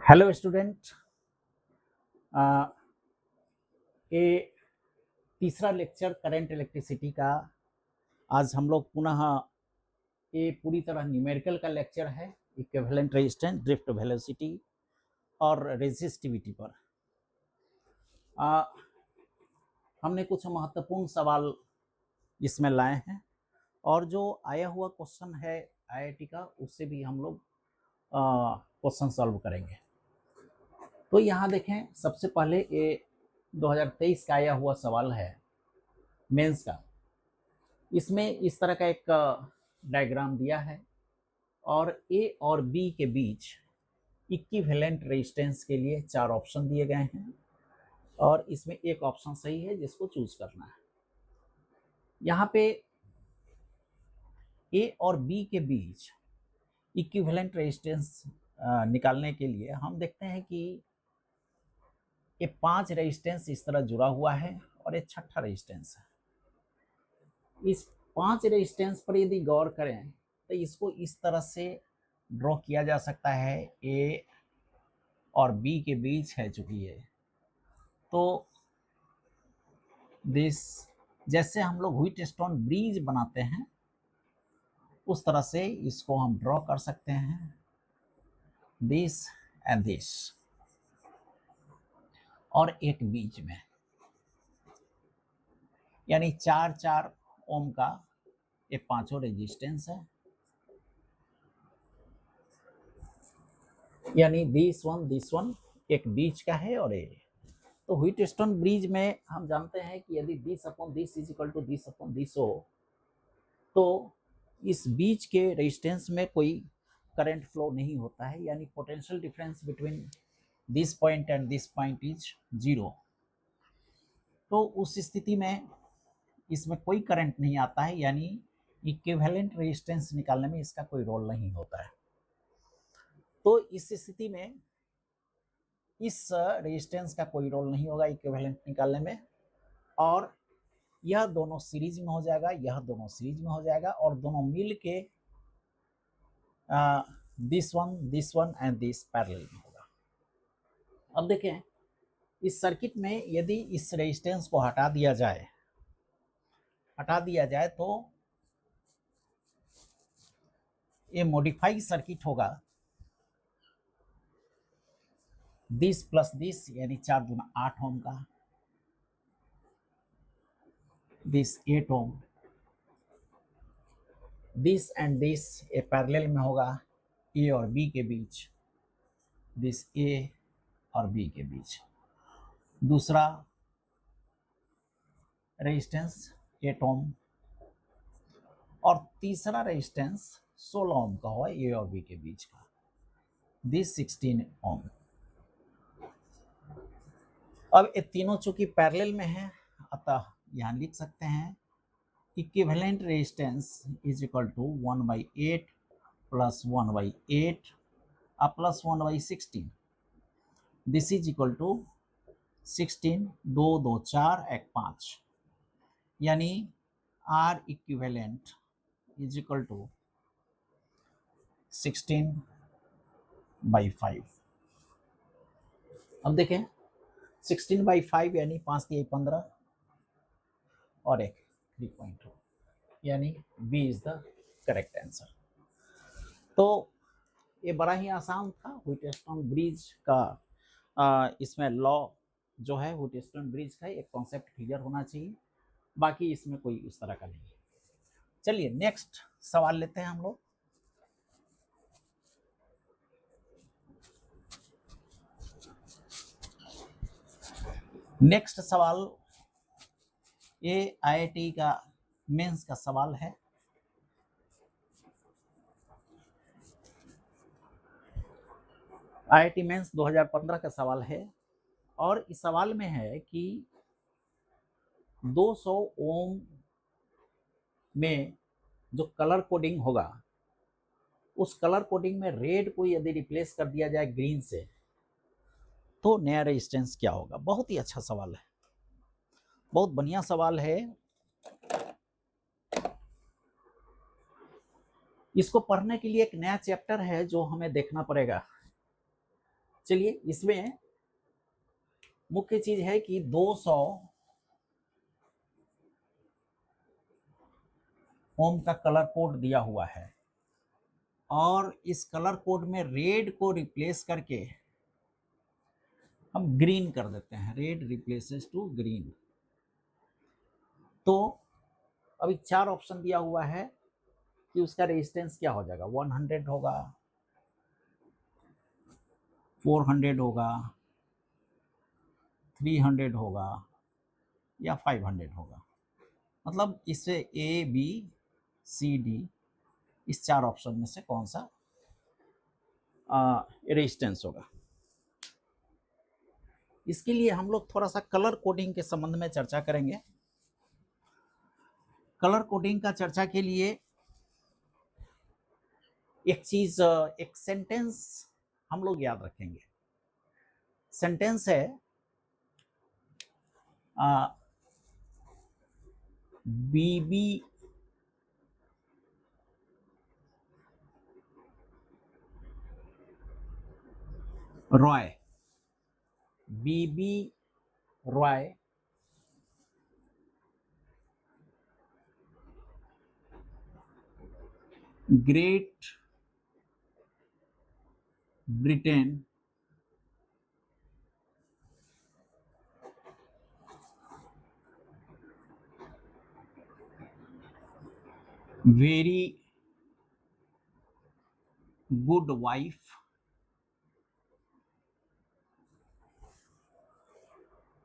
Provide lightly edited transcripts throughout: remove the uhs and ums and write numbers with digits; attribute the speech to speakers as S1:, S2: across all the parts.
S1: Hello student, ये तीसरा lecture current electricity का। आज हम लोग पुनः ये पूरी तरह न्यूमेरिकल का लेक्चर है, इक्विवेलेंट रेजिस्टेंस, ड्रिफ्ट वेलोसिटी और रेजिस्टिविटी पर। हमने कुछ महत्वपूर्ण सवाल इसमें लाए हैं और जो आया हुआ क्वेश्चन है आईआईटी का, उससे भी हम लोग क्वेश्चन सॉल्व करेंगे। तो यहाँ देखें, सबसे पहले ये 2023 का आया हुआ सवाल है मेंस का। इसमें इस तरह का एक डायग्राम दिया है और ए और बी के बीच इक्विवेलेंट रेजिस्टेंस के लिए 4 ऑप्शन दिए गए हैं और इसमें एक ऑप्शन सही है जिसको चूज करना है। यहाँ पे ए और बी के बीच इक्विवेलेंट रेजिस्टेंस निकालने के लिए हम देखते हैं कि ये 5 रेजिस्टेंस इस तरह जुड़ा हुआ है और ये छठा रेजिस्टेंस है। इस 5 रेजिस्टेंस पर यदि गौर करें तो इसको इस तरह से ड्रॉ किया जा सकता है। ए और बी के बीच है चूंकि ये, तो दिस, जैसे हम लोग व्हीटस्टोन ब्रिज बनाते हैं उस तरह से इसको हम ड्रॉ कर सकते हैं, दिस एंड दिस, और एक बीच में, यानी 4-4 ओम का ये पांचों रेजिस्टेंस है, यानी दिस वन एक बीच का है और ये। तो व्हीटस्टोन ब्रिज में हम जानते हैं कि यदि this upon this is equal to this upon this हो तो इस बीच के रेजिस्टेंस में कोई करंट फ्लो नहीं होता है, यानी potential difference between this point and this point is 0। तो उस स्थिति में इसमें कोई करंट नहीं आता है, यानी इक्विवेलेंट रेजिस्टेंस निकालने में इसका कोई रोल नहीं होता है। तो इस स्थिति में इस रेजिस्टेंस का कोई रोल नहीं होगा इक्विवेलेंट निकालने में, और यह दोनों सीरीज में हो जाएगा, यह दोनों सीरीज में हो जाएगा और दोनों मिल के this one and this parallel में होगा। अब देखें, इस सर्किट में यदि इस रेजिस्टेंस को हटा दिया जाए तो ये मॉडिफाइड सर्किट होगा। दिस प्लस दिस यानी 4 दूना 8 ओम का, this 8 ohm, this and this ये पैरेलल में होगा ए और बी के बीच, दिस ए और बी के बीच। दूसरा रेजिस्टेंस 8 ओम और तीसरा रेजिस्टेंस 16 ओम का होगा ए और बी के बीच का, दिस 16 ओम। अब ये तीनों चूंकि पैरेलल में है, अतः यहाँ लिख सकते हैं equivalent resistance is equal to 1/8 plus 1/8 plus 1/16, this is equal to 16, 2 2 4 1 5, यानी R equivalent is equal to 16/5। अब देखें 16/5 यानी 5 × 15 और एक 3.2, यानी B is the correct answer. तो ये बड़ा ही आसान था। व्हीटस्टोन ब्रिज का इसमें लॉ जो है व्हीटस्टोन ब्रिज का एक कॉन्सेप्ट क्लियर होना चाहिए, बाकी इसमें कोई इस तरह का नहीं है। चलिए नेक्स्ट सवाल लेते हैं हम लोग। नेक्स्ट सवाल ये आईआईटी का मेंस का सवाल है। आईआईटी मेंस 2015 का सवाल है और इस सवाल में है कि 200 ओम में जो कलर कोडिंग होगा उस कलर कोडिंग में रेड को यदि रिप्लेस कर दिया जाए ग्रीन से तो नया रेजिस्टेंस क्या होगा। बहुत ही अच्छा सवाल है, बहुत बढ़िया सवाल है। इसको पढ़ने के लिए एक नया चैप्टर है जो हमें देखना पड़ेगा, चलिए, इसमें मुख्य चीज है कि 200 ओम का कलर कोड दिया हुआ है और इस कलर कोड में रेड को रिप्लेस करके हम ग्रीन कर देते हैं, रेड रिप्लेसेस टू ग्रीन। तो अभी 4 ऑप्शन दिया हुआ है कि उसका रेजिस्टेंस क्या हो जाएगा, 100 होगा, 400 होगा, 300 होगा या 500 होगा। मतलब इससे ए बी सी डी इस 4 ऑप्शन में से कौन सा रेजिस्टेंस होगा। इसके लिए हम लोग थोड़ा सा कलर कोडिंग के संबंध में चर्चा करेंगे। कलर कोडिंग का चर्चा के लिए एक चीज, एक सेंटेंस हम लोग याद रखेंगे। सेंटेंस है B B Roy, B B Roy Great Britain very good wife,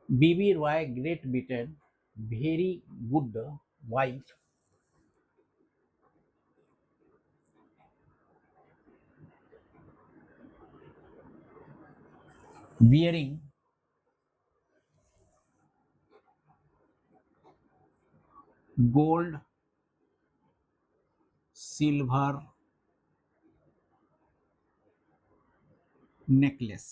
S1: B B Roy Great Britain very good wife, wearing gold silver necklace।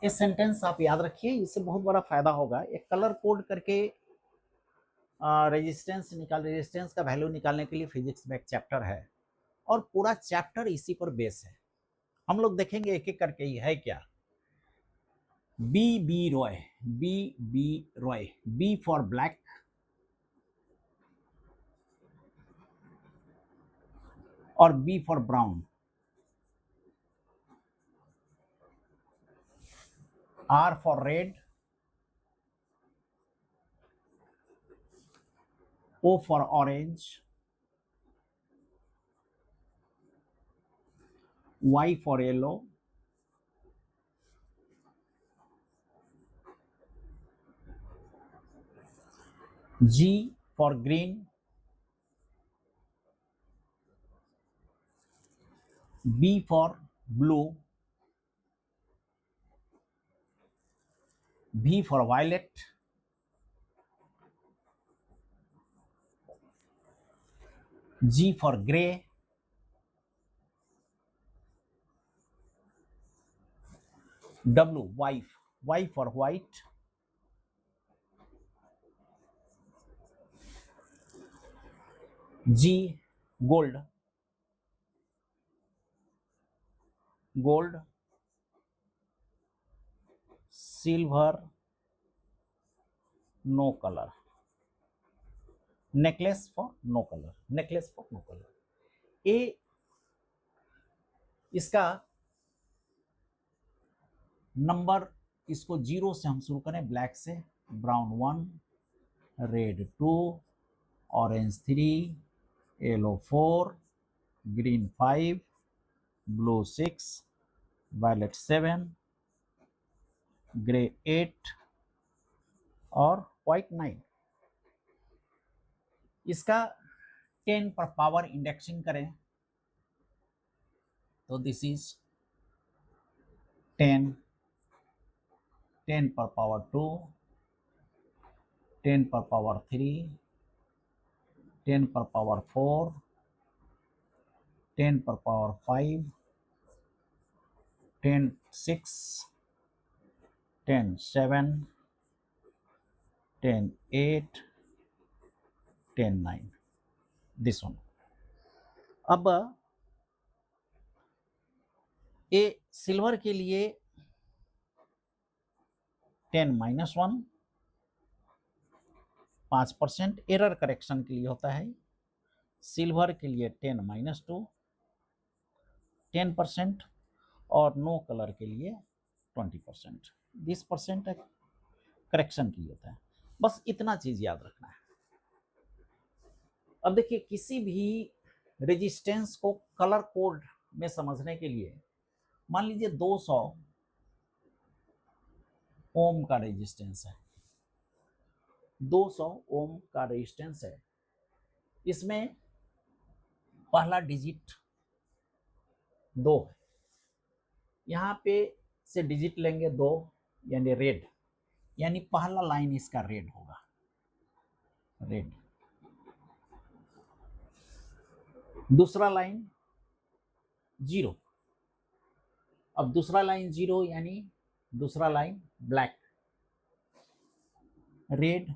S1: ये सेंटेंस आप याद रखिए, इससे बहुत बड़ा फायदा होगा। एक कलर कोड करके रेजिस्टेंस का वैल्यू निकालने के लिए फिजिक्स में एक चैप्टर है और पूरा चैप्टर इसी पर बेस है। हम लोग देखेंगे एक एक करके ही है क्या। B B Roy, B B Roy, B for black, और B for brown, R for red, O for orange, Y for yellow, G for green, B for blue, V for violet, G for gray, W wife, Y for white, G gold, gold, silver, no color, necklace for no color, necklace for no color। ए इसका number, इसको 0 से हम शुरू करें, black से, brown 1, red 2, orange 3, yellow 4, green 5, blue 6, violet 7, grey 8 और white 9। इसका 10 पर पावर इंडेक्सिंग करें तो दिस इज 10, 10 पर पावर 2, 10 पर पावर 3, 10 पर पावर 4, 10 पर पावर 5, 10 6, 10 7, 10 8, 10 9, दिस वन। अब ए सिल्वर के लिए 10-1 5% एरर करेक्शन के लिए होता है। सिल्वर के लिए 10-2 10% और नो कलर के लिए 20%। 20% करेक्शन के लिए होता है। बस इतना चीज याद रखना है। अब देखिए, किसी भी रेजिस्टेंस को कलर कोड में समझने के लिए, मान लीजिए 200 ओम का रेजिस्टेंस है, 200 ओम का रेजिस्टेंस है। इसमें पहला डिजिट 2 है, यहाँ पे से डिजिट लेंगे 2 यानी रेड, यानी पहला लाइन इसका रेड होगा, रेड। दूसरा लाइन 0, अब दूसरा लाइन 0 यानी दूसरा लाइन ब्लैक, रेड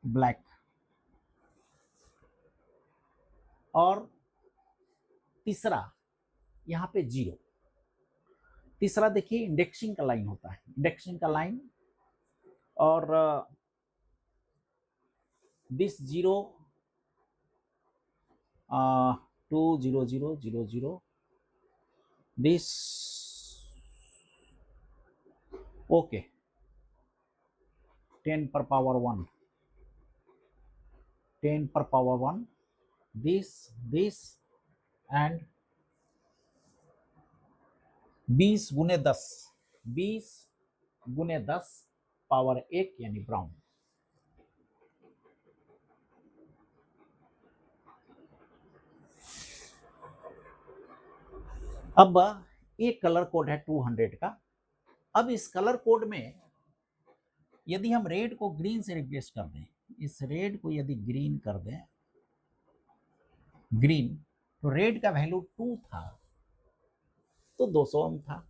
S1: ब्लैक। और तीसरा यहाँ पे 0। तीसरा देखिए इंडेक्सिंग का लाइन होता है, इंडेक्सिंग का लाइन, और this 0 2 0 0 0 0 this okay 10 per power 1 10 per power 1 this and 20 गुने 10 20 गुने 10 पावर 1 यानी ब्राउन। अब एक कलर कोड है 200 का। अब इस कलर कोड में यदि हम रेड को ग्रीन से रिप्लेस कर दें, इस रेड को यदि ग्रीन कर दें, ग्रीन, तो रेड का वैल्यू 2 था तो 200 ओम था।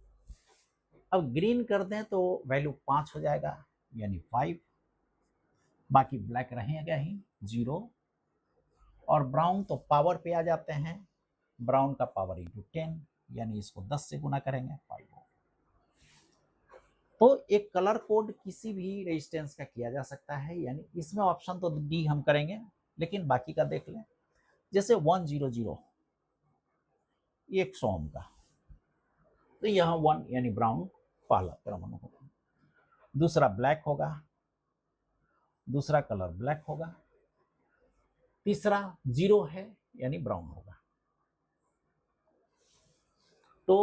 S1: अब ग्रीन कर दें तो वैल्यू 5 हो जाएगा यानी 5, बाकी ब्लैक रहेगा ही 0, और ब्राउन तो पावर पे आ जाते हैं, ब्राउन का पावर इंटू 10 यानी इसको 10 से गुना करेंगे 5 ओम। तो एक कलर कोड किसी भी रेजिस्टेंस का किया जा सकता है, यानी इसमें ऑप्शन तो डी हम करेंगे, लेकिन बाकी का देख लें। जैसे 100 100 ओम का, तो यहाँ 1 यानी ब्राउन पहला परमाणु होगा, दूसरा ब्लैक होगा, दूसरा कलर ब्लैक होगा, तीसरा 0 है यानी ब्राउन होगा। तो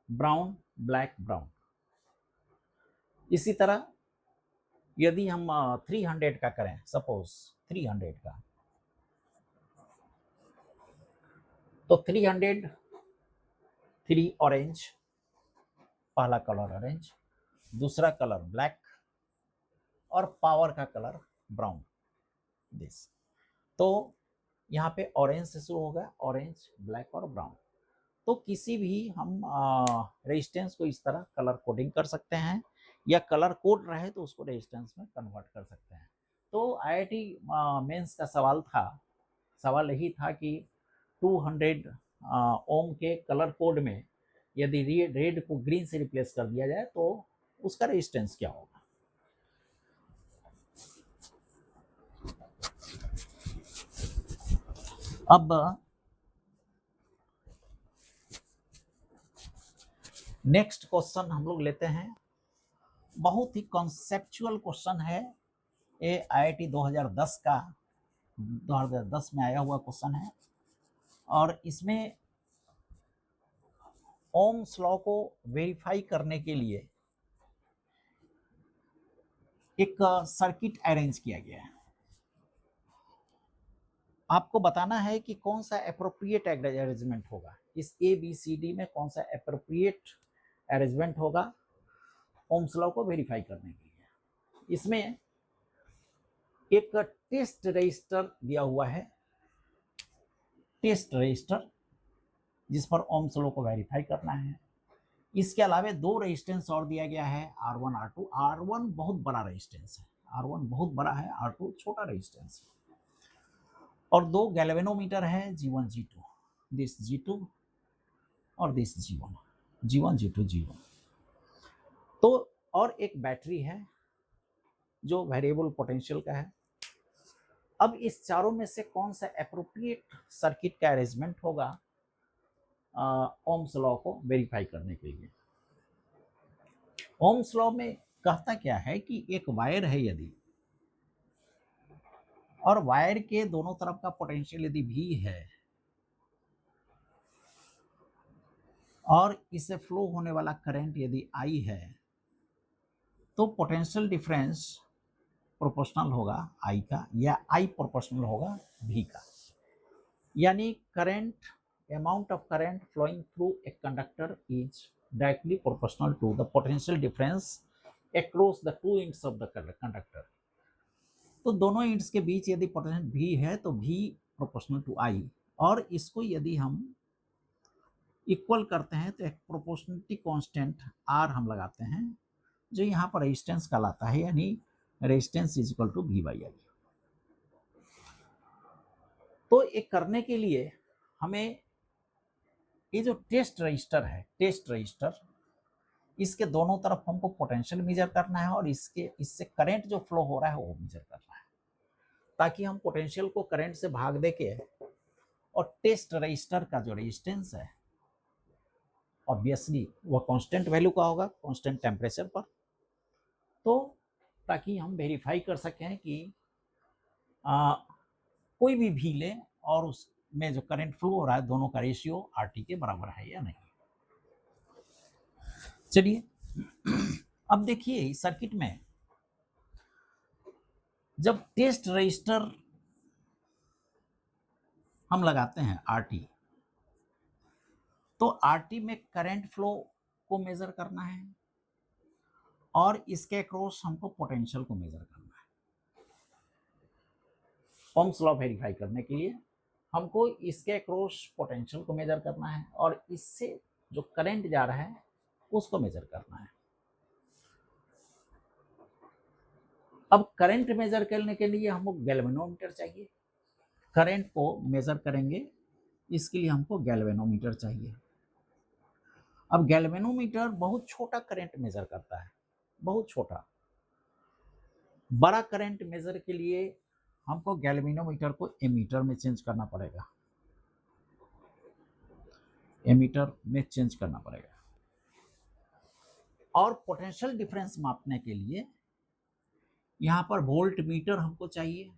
S1: ब्राउन ब्लैक ब्राउन। इसी तरह यदि हम 300 का करें, सपोज 300 का, तो 300 3 ऑरेंज, पहला कलर ऑरेंज, दूसरा कलर ब्लैक और पावर का कलर ब्राउन। दिस, तो यहाँ पे ऑरेंज से शुरू होगा, ऑरेंज ब्लैक और ब्राउन। तो किसी भी हम रेजिस्टेंस को इस तरह कलर कोडिंग कर सकते हैं, या कलर कोड रहे तो उसको रेजिस्टेंस में कन्वर्ट कर सकते हैं। तो आईआईटी मेंस का सवाल यही था कि 200 ओम के कलर कोड में यदि रेड को ग्रीन से रिप्लेस कर दिया जाए तो उसका रेजिस्टेंस क्या होगा। अब नेक्स्ट क्वेश्चन हम लोग लेते हैं, बहुत ही कॉन्सेप्चुअल क्वेश्चन है, ये आईआईटी 2010 का 2010 में आया हुआ क्वेश्चन है, और इसमें ओम्स लॉ को वेरीफाई करने के लिए एक सर्किट अरेंज किया गया है। आपको बताना है कि कौन सा एप्रोप्रिएट अरेंजमेंट होगा, इस ABCD में कौन सा एप्रोप्रिएट अरेंजमेंट होगा ओम्स लॉ को वेरीफाई करने के लिए। इसमें एक टेस्ट रजिस्टर दिया हुआ है, टेस्ट रजिस्टर, जिस पर ओम्स लॉ को वेरीफाई करना है। इसके अलावा 2 रेजिस्टेंस और दिया गया है, R1 R2। R1 बहुत बड़ा रेजिस्टेंस है, R1 बहुत बड़ा है, R2 छोटा रेजिस्टेंस है, और 2 गैल्वेनोमीटर है, G1 G2। दिस G2 और this G1, G1 G2 G1। तो और एक बैटरी है जो वेरिएबल पोटेंशियल का है। अब इस चारों में से कौन सा एप्रोप्रिएट सर्किट का अरेंजमेंट होगा ओम्स लॉ को वेरीफाई करने के लिए? ओम्स लॉ में कहता क्या है कि एक वायर है यदि, और वायर के दोनों तरफ का पोटेंशियल यदि V है और इससे फ्लो होने वाला करंट यदि I है, तो पोटेंशियल डिफरेंस प्रोपोर्शनल होगा I का, या I प्रोपोर्शनल होगा V का। यानी current, amount of current flowing through a conductor is directly proportional to the potential difference across the two ends of the conductor. तो दोनों एंड्स के बीच यदि पोटेंशियल V है तो V प्रोपोर्शनल टू I, और इसको यदि हम इक्वल करते हैं तो एक प्रोपोर्शनलिटी कांस्टेंट R हम लगाते हैं, जो यहाँ पर रेजिस्टेंस कहलाता है, यानी resistance is equal to V/I। तो ये करने के लिए हमें ये जो टेस्ट रजिस्टर है, टेस्ट रजिस्टर, इसके दोनों तरफ हमको पोटेंशियल मेजर करना है और इससे करंट जो फ्लो हो रहा है वो मेजर करना है, ताकि हम पोटेंशियल को करंट से भाग दे के और टेस्ट रजिस्टर का जो रेजिस्टेंस है ऑब्वियसली वो कांस्टेंट वैल्यू का होगा, कांस्टेंट टेम्परेचर पर, तो ताकि हम वेरीफाई कर सकें कि कोई भी V ले और उसमें जो करंट फ्लो हो रहा है दोनों का रेशियो RT के बराबर है या नहीं। चलिए अब देखिए इस सर्किट में जब टेस्ट रजिस्टर हम लगाते हैं RT, तो RT में करंट फ्लो को मेजर करना है और इसके अक्रॉस हमको पोटेंशियल को मेजर करना है। ओम्स लॉ वेरीफाई करने के लिए हमको इसके अक्रॉस पोटेंशियल को मेजर करना है और इससे जो करंट जा रहा है उसको मेजर करना है। अब करंट मेजर करने के लिए हमको गैल्वेनोमीटर चाहिए, करंट को मेजर करेंगे इसके लिए हमको गैल्वेनोमीटर चाहिए। अब गैल्वेनोमीटर बहुत छोटा करंट मेजर करता है, बहुत छोटा। बड़ा करंट मेजर के लिए हमको गैल्वेनोमीटर को एमीटर में चेंज करना पड़ेगा, एमीटर में चेंज करना पड़ेगा। और पोटेंशियल डिफरेंस मापने के लिए यहाँ पर वोल्ट मीटर हमको चाहिए,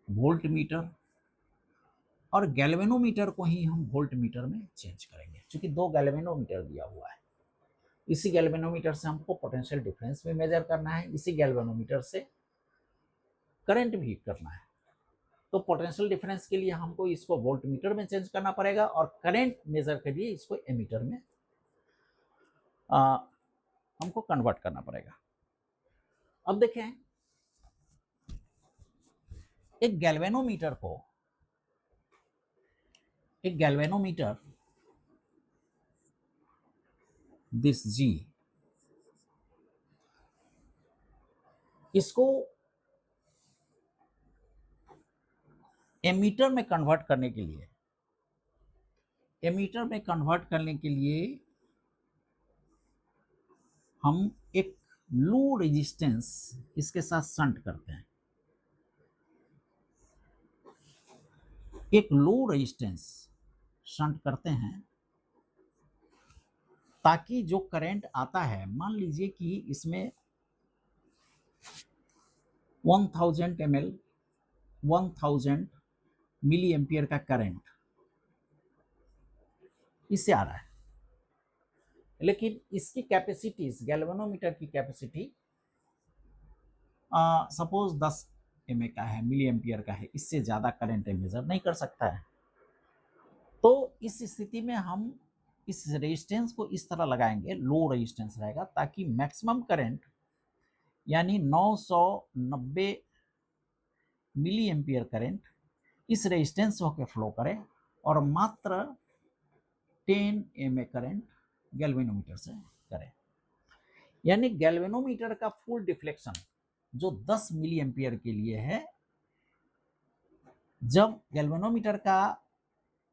S1: वोल्ट मीटर, और गैल्वेनोमीटर को ही हम वोल्ट मीटर में चेंज करेंगे, क्योंकि दो गैल्वेनोमीटर दिया हुआ है। इसी गैल्वेनोमीटर से हमको पोटेंशियल डिफरेंस भी मेजर करना है, इसी गैल्वेनोमीटर से करंट भी करना है। तो पोटेंशियल डिफरेंस के लिए हमको इसको वोल्ट मीटर में चेंज करना पड़ेगा और करंट मेजर के लिए इसको एमीटर में हमको कन्वर्ट करना पड़ेगा। अब देखें एक गैल्वेनोमीटर दिस G, इसको एमीटर में कन्वर्ट करने के लिए हम एक लो रेजिस्टेंस इसके साथ शंट करते हैं, एक लो रेजिस्टेंस शंट करते हैं, ताकि जो करंट आता है, मान लीजिए कि इसमें 1000 ml 1000 मिली एम्पियर का करंट इससे आ रहा है, लेकिन इसकी कैपेसिटी, इस गैल्वेनोमीटर की कैपेसिटी सपोज 10 mA का है, मिली एम्पियर का है, इससे ज़्यादा करंट मेजर नहीं कर सकता है। तो इस स्थिति में हम इस रेजिस्टेंस को इस तरह लगाएंगे, लो रेजिस्टेंस रहेगा, ताकि मैक्सिमम करंट यानी 990 मिली एम्पियर करंट इस रेजिस्टेंस होकर फ्लो करे और मात्र 10 mA करंट गैल्वेनोमीटर से करे। यानी गैल्वेनोमीटर का फुल डिफ्लेक्शन जो 10 मिली एम्पियर के लिए है, जब गैल्वेनोमीटर का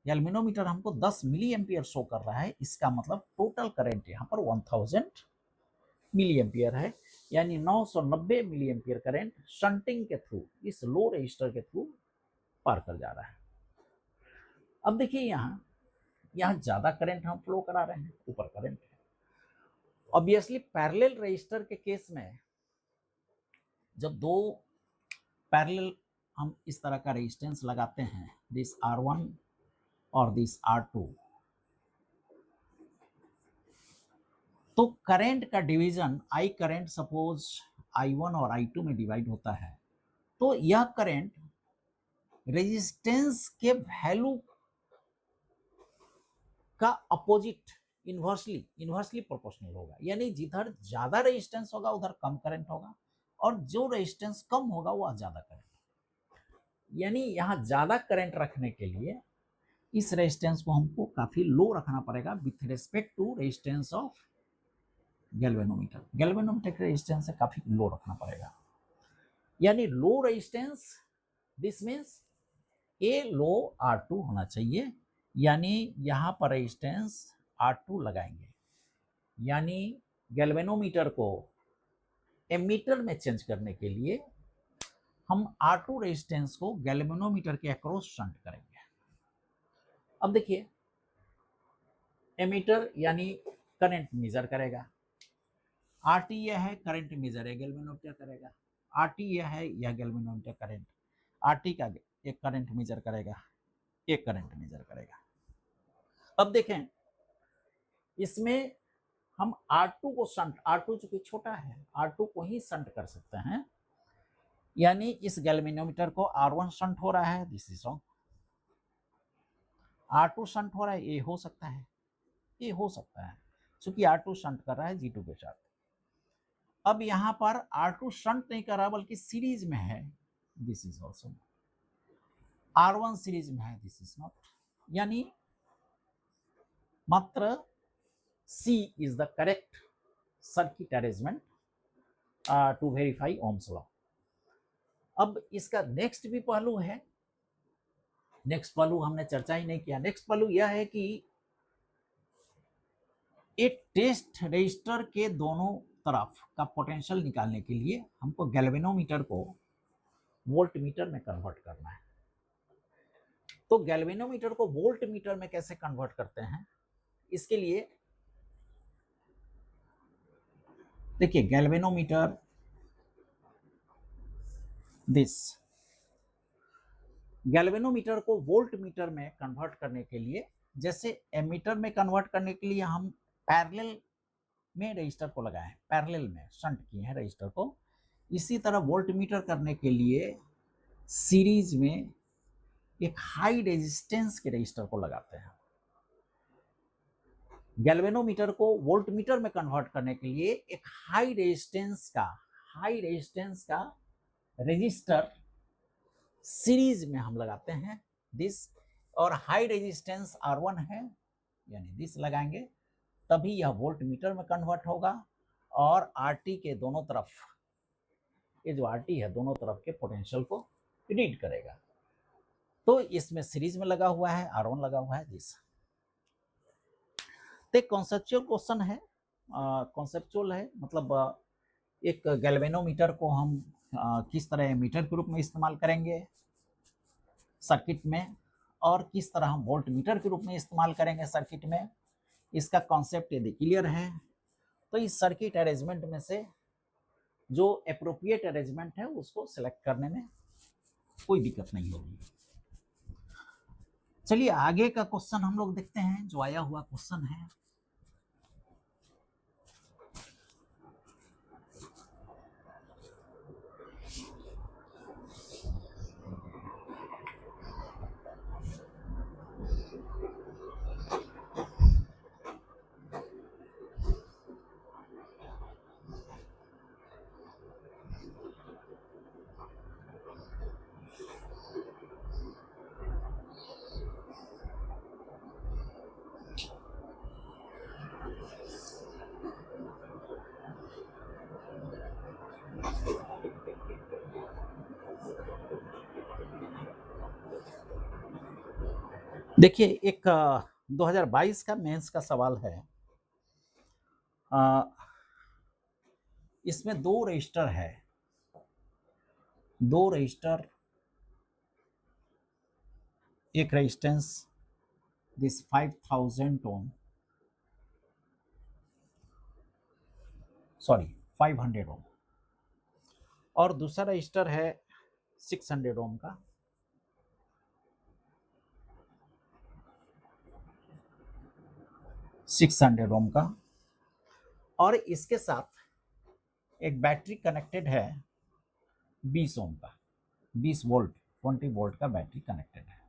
S1: गैल्वेनोमीटर हमको 10 मिली एम्पियर शो कर रहा है, इसका मतलब टोटल करंट यहाँ पर 1000 मिली एम्पियर है, यानी 990 मिली एम्पियर करंट शंटिंग के थ्रू इस लो रजिस्टर के थ्रू पार कर जा रहा है। अब देखिए यहाँ ज्यादा करंट हम फ्लो करा रहे हैं, ऊपर करंट है। ऑब्वियसली पैरेलल रजिस्टर के केस में जब दो पैरेलल हम इस तरह का रेजिस्टेंस लगाते हैं, दिस R1 और दिस R2, तो करंट का division I current suppose I1 और I2 में डिवाइड होता है, तो यह करंट रेजिस्टेंस के वैल्यू का अपोजिट इन्वर्सली प्रोपोर्शनल होगा, यानी जिधर ज्यादा रेजिस्टेंस होगा उधर कम करंट होगा, और जो रेजिस्टेंस कम होगा वह ज्यादा करंट। यानी यहाँ ज्यादा करंट रखने के लिए इस रेजिस्टेंस को हमको काफी लो रखना पड़ेगा with respect to resistance of galvanometer. Galvanometer के रेजिस्टेंस से काफी लो रखना पड़ेगा, यानी low resistance, this means a low R2 होना चाहिए, यानी यहाँ पर रेजिस्टेंस R2 लगाएंगे, यानी गैल्वेनोमीटर को एमीटर में चेंज करने के लिए हम R2 रेजिस्टेंस को गैल्वेनोमीटर के अक्रॉस शंट करेंगे। अब देखिए एमीटर यानी करंट मेजर करेगा, RT यह है करंट मेजर है, गैल्वेनोमीटर करेगा, RT यह है, यह गैल्वेनोमीटर करंट, RT का एक करंट मेजर करेगा, एक करंट मेजर करेगा। अब देखें इसमें हम R2 को शंट, R2 चूंकि छोटा है, R2 को ही शंट कर सकते हैं, यानी इस गैल्वेनोमीटर को R1 शंट हो रहा है, this is wrong, R2 shunt हो रहा है, ये हो सकता है, ये हो सकता है, क्योंकि R2 शंट कर रहा है G2 के साथ। अब यहाँ पर R2 शंट नहीं कर रहा बल्कि सीरीज में है, this is also, R1 series में है, दिस इज नॉट, यानी मात्र C is the correct circuit arrangement to verify Ohm's law। अब इसका नेक्स्ट भी पहलू है, नेक्स्ट पहलू हमने चर्चा ही नहीं किया। नेक्स्ट पहलू यह है कि एक टेस्ट रजिस्टर के दोनों तरफ का पोटेंशियल निकालने के लिए हमको गैल्वेनोमीटर को वोल्टमीटर में कन्वर्ट करना है। तो गैल्वेनोमीटर को वोल्टमीटर में कैसे कन्वर्ट करते हैं, इसके लिए देखिए गैल्वेनोमीटर दिस, गैल्वेनोमीटर को वोल्टमीटर में कन्वर्ट करने के लिए, जैसे एमीटर में कन्वर्ट करने के लिए हम पैरेलल में रजिस्टर को लगाए, पैरेलल में शंट किए हैं रजिस्टर को, इसी तरह वोल्टमीटर करने के लिए सीरीज में एक हाई रेजिस्टेंस के रजिस्टर को लगाते हैं। गैल्वेनोमीटर को वोल्टमीटर में कन्वर्ट करने के लिए एक हाई रेजिस्टेंस का रजिस्टर सीरीज में हम लगाते हैं, दिस, और हाई रेजिस्टेंस R1 है, यानी दिस लगाएंगे, तभी यह वोल्टमीटर में कन्वर्ट होगा और RT के दोनों तरफ, ये जो RT है दोनों तरफ के पोटेंशियल को रीड करेगा। तो इसमें सीरीज में लगा हुआ है, R1 लगा हुआ है, दिस। तो एक कॉन्सेप्चुअल क्वेश्चन है, कॉन्सेप्चुअल है, मतलब एक गैल्वेनोमीटर को हम किस तरह मीटर के रूप में इस्तेमाल करेंगे सर्किट में, और किस तरह हम वोल्टमीटर के रूप में इस्तेमाल करेंगे सर्किट में, इसका कॉन्सेप्ट यदि क्लियर है तो इस सर्किट अरेंजमेंट में से जो एप्रोप्रिएट अरेंजमेंट है उसको सिलेक्ट करने में कोई दिक्कत नहीं होगी। चलिए आगे का क्वेश्चन हम लोग देखते हैं, जो आया हुआ क्वेश्चन है। देखिए एक 2022 का मेंस का सवाल है। इसमें दो रजिस्टर है, दो रजिस्टर, एक रेजिस्टेंस दिस 5000 ओम, सॉरी 500 ओम, और दूसरा रजिस्टर है 600 ओम का। ओम का, और इसके साथ एक बैटरी कनेक्टेड है 20 ओम का, 20 वोल्ट 20 वोल्ट का बैटरी कनेक्टेड है।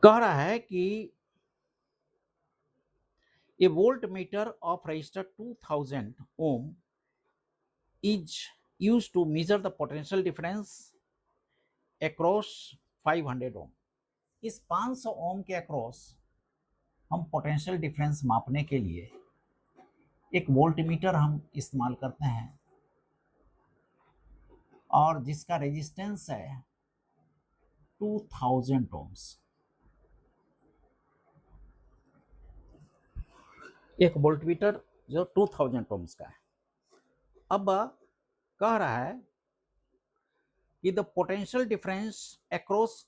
S1: कह रहा है कि a voltmeter of resistor 2000 ohm is used to measure the potential difference across 500 ohm। इस 500 ओम के अक्रॉस हम पोटेंशियल डिफरेंस मापने के लिए एक वोल्टमीटर हम इस्तेमाल करते हैं, और जिसका रेजिस्टेंस है 2000 ओम्स। एक वोल्टमीटर जो 2000 ओम्स का है। अब कह रहा है कि the potential difference across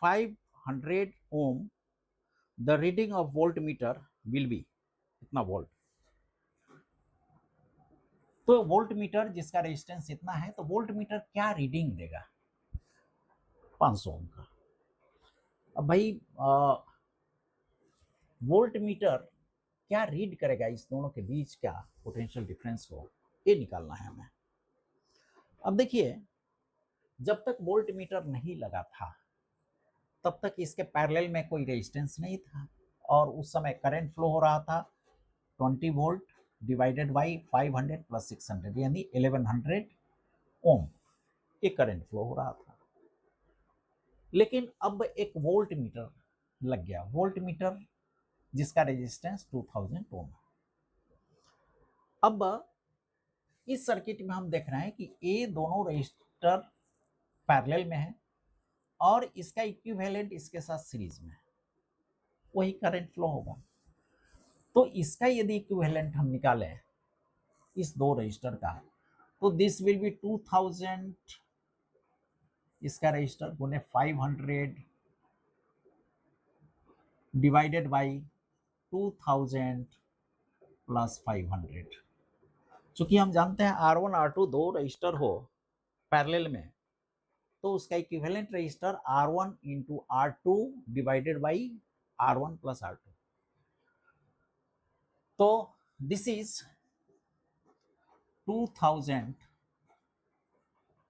S1: 500 ohm the reading of voltmeter will be इतना वोल्ट। तो वोल्टमीटर जिसका रेजिस्टेंस इतना है, तो वोल्टमीटर क्या रीडिंग देगा 500 ओम का। अब भाई वोल्टमीटर क्या रीड करेगा इस दोनों के बीच का पोटेंशियल डिफरेंस को, ये निकालना है हमें। अब देखिए, जब तक वोल्टमीटर नहीं लगा था तब तक इसके पैरेलल में कोई रेजिस्टेंस नहीं था, और उस समय करंट फ्लो हो रहा था 20 वोल्ट डिवाइडेड बाई 500 प्लस 600 यानी 1100 ओम, ये करंट फ्लो हो रहा था। लेकिन अब एक वोल्ट मीटर लग गया, वोल्ट मीटर जिसका रेजिस्टेंस 2000 ओम है। अब इस सर्किट में हम देख रहे हैं कि ये दोनों रजिस्टर पैरेलल में है, और इसका इक्विवेलेंट इसके साथ सीरीज में है, वही करंट फ्लो होगा। तो इसका यदि इक्विवेलेंट हम निकालें इस दो रजिस्टर का, तो दिस विल बी 2000 इसका रजिस्टर गुने 500 डिवाइडेड बाई 2000 प्लस 500। चूंकि हम जानते हैं R1 R2 दो रजिस्टर हो पैरेलल में, तो उसका equivalent register R1 into R2 divided by R1 plus R2। तो this is 2000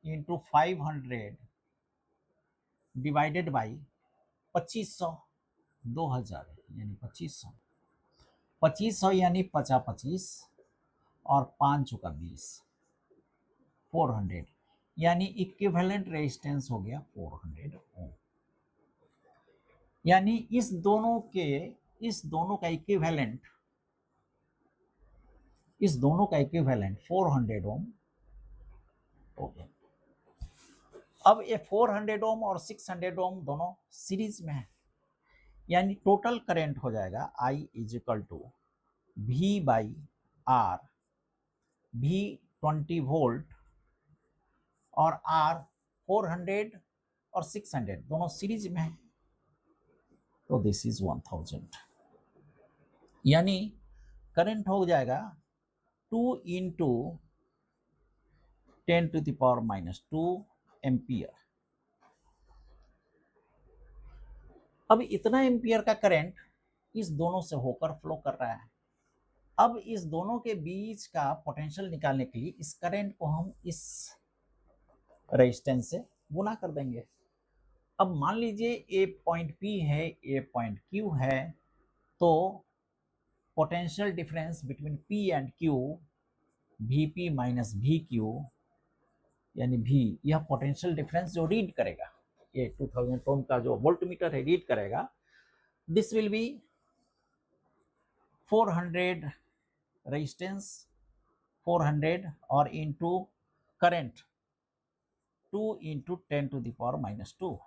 S1: into 500 divided by 2500, 2000 यानी 2500, 2500 यानी 50 25 और 5 चुका 20, 400 यानी इक्विवेलेंट रेजिस्टेंस हो गया 400 ओम। यानी इस दोनों का इक्विवेलेंट 400 ओम हो गया। अब ये 400 ओम और 600 ओम दोनों सीरीज में है, यानी टोटल करंट हो जाएगा I is equal to V by R, V 20 volt और R 400 और 600 दोनों सीरीज में है, तो दिस इज 1000। यानी करंट हो जाएगा 2 इंटू 10⁻⁻2 एम्पियर। अब इतना एम्पियर का करंट इस दोनों से होकर फ्लो कर रहा है। अब इस दोनों के बीच का पोटेंशियल निकालने के लिए इस करंट को हम इस रेजिस्टेंस से गुना कर देंगे। अब मान लीजिए ए पॉइंट P है, ए पॉइंट Q है, तो potential difference between P and Q Vp minus VQ यानी V, यह पोटेंशियल डिफरेंस जो रीड करेगा, ये 2000 ओम का जो वोल्टमीटर है रीड करेगा, दिस विल बी 400 रेजिस्टेंस 400 और इनटू करंट 2 इंटू 10⁻⁻²,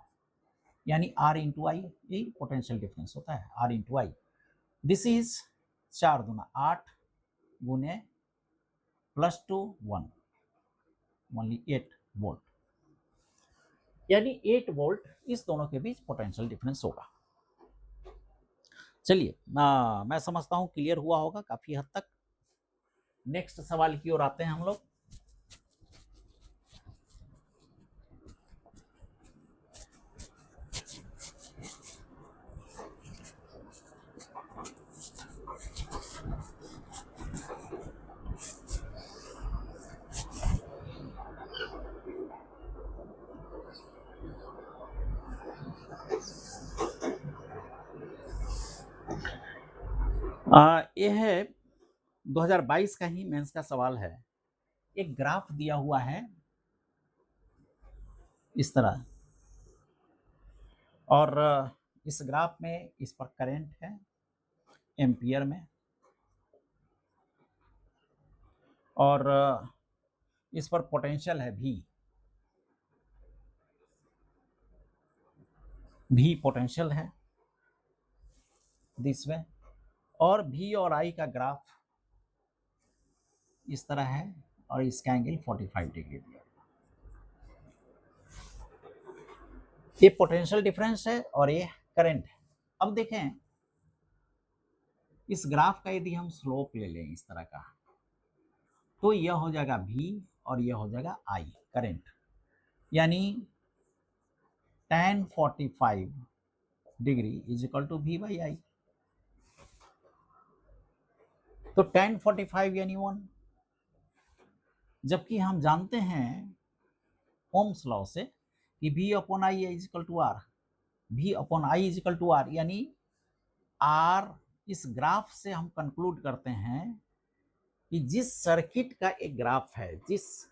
S1: यानी R इंटू आई, ये पोटेंशियल डिफरेंस होता है, R into I. This is 4 दूना 8 गुने +2 1, ओनली 8 वोल्ट, यानी 8 वोल्ट इस दोनों के बीच पोटेंशियल डिफरेंस होगा। चलिए मैं समझता हूँ क्लियर हुआ होगा काफी हद तक। नेक्स्ट सवाल की ओर आते हैं हम लोग। ये है 2022 का ही मेंस का सवाल है। एक ग्राफ दिया हुआ है इस तरह, और इस ग्राफ में इस पर करंट है एम्पियर में, और इस पर पोटेंशियल है भी पोटेंशियल है दिस वे, और V और I का ग्राफ इस तरह है, और इसका एंगल 45 डिग्री दिया। ये पोटेंशियल डिफरेंस है और ये करंट है। अब देखें इस ग्राफ का यदि हम स्लोप ले लें इस तरह का, तो यह हो जाएगा V और यह हो जाएगा I करंट, यानी tan 45 degree is equal to V/I। तो tan 45 यानी 1, जबकि हम जानते हैं ओम्स लॉ से कि V/I is equal to R, V/I is equal to R, यानी R इस ग्राफ से हम कंक्लूड करते हैं कि जिस सर्किट का एक ग्राफ है, जिस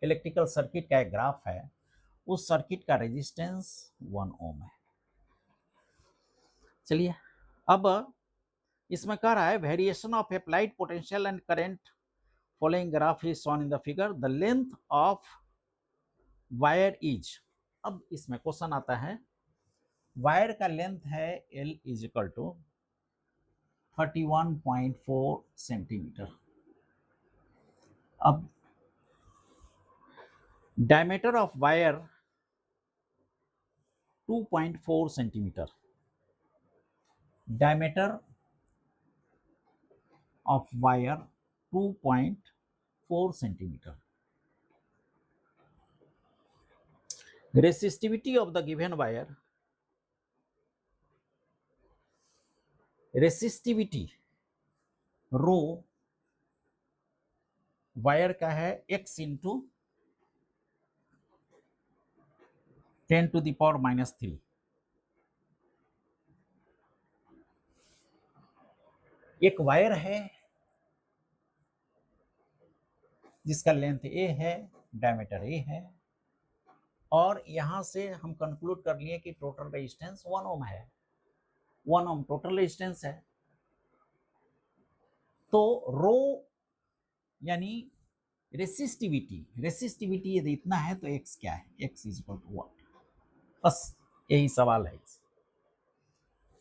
S1: इलेक्ट्रिकल सर्किट का एक ग्राफ है, उस सर्किट का रेजिस्टेंस 1 ओम है। चलिए अब इसमें कह रहा है variation of applied potential and current following graph is shown in the figure, the length of wire is. अब इसमें क्वेश्चन आता है, वायर का लेंथ है L is equal to 31.4 centimetre. अब diameter of wire 2.4 centimetre, diameter of wire 2.4 centimetre. Resistivity of the given wire, resistivity rho wire का है x into 10⁻⁻3। एक वायर है जिसका लेंथ a है, डायमीटर a है, और यहां से हम कंक्लूड कर लिए कि टोटल रेजिस्टेंस 1 ओम है, 1 ओम टोटल रेजिस्टेंस है। तो रो यानी रेसिस्टिविटी यदि इतना है तो x क्या है, x is equal to what, बस यही सवाल है।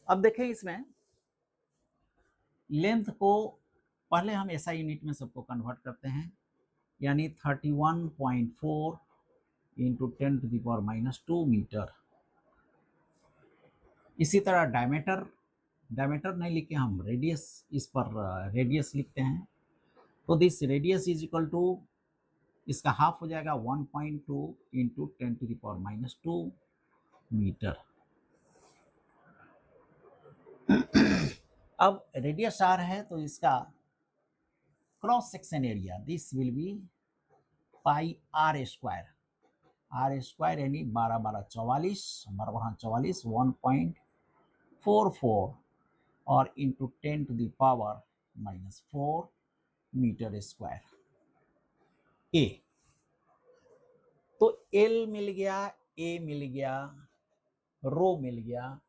S1: अब देखें इसमें लेंथ को पहले हम SI यूनिट में सबको कन्वर्ट करते हैं, यानी 31.4 इंटू 10⁻⁻2 मीटर। इसी तरह डायमीटर नहीं लिखे हम रेडियस, इस पर रेडियस लिखते हैं, तो this radius is equal to, इसका हाफ हो जाएगा 1.2 इंटू 10⁻⁻2 मीटर। अब रेडियस R है तो इसका cross section area this will be pi R square, यानी 12×12 44, 1.44 और इंटू 10⁻⁻4 मीटर स्क्वायर A। तो L मिल गया, A मिल गया, रो मिल गया,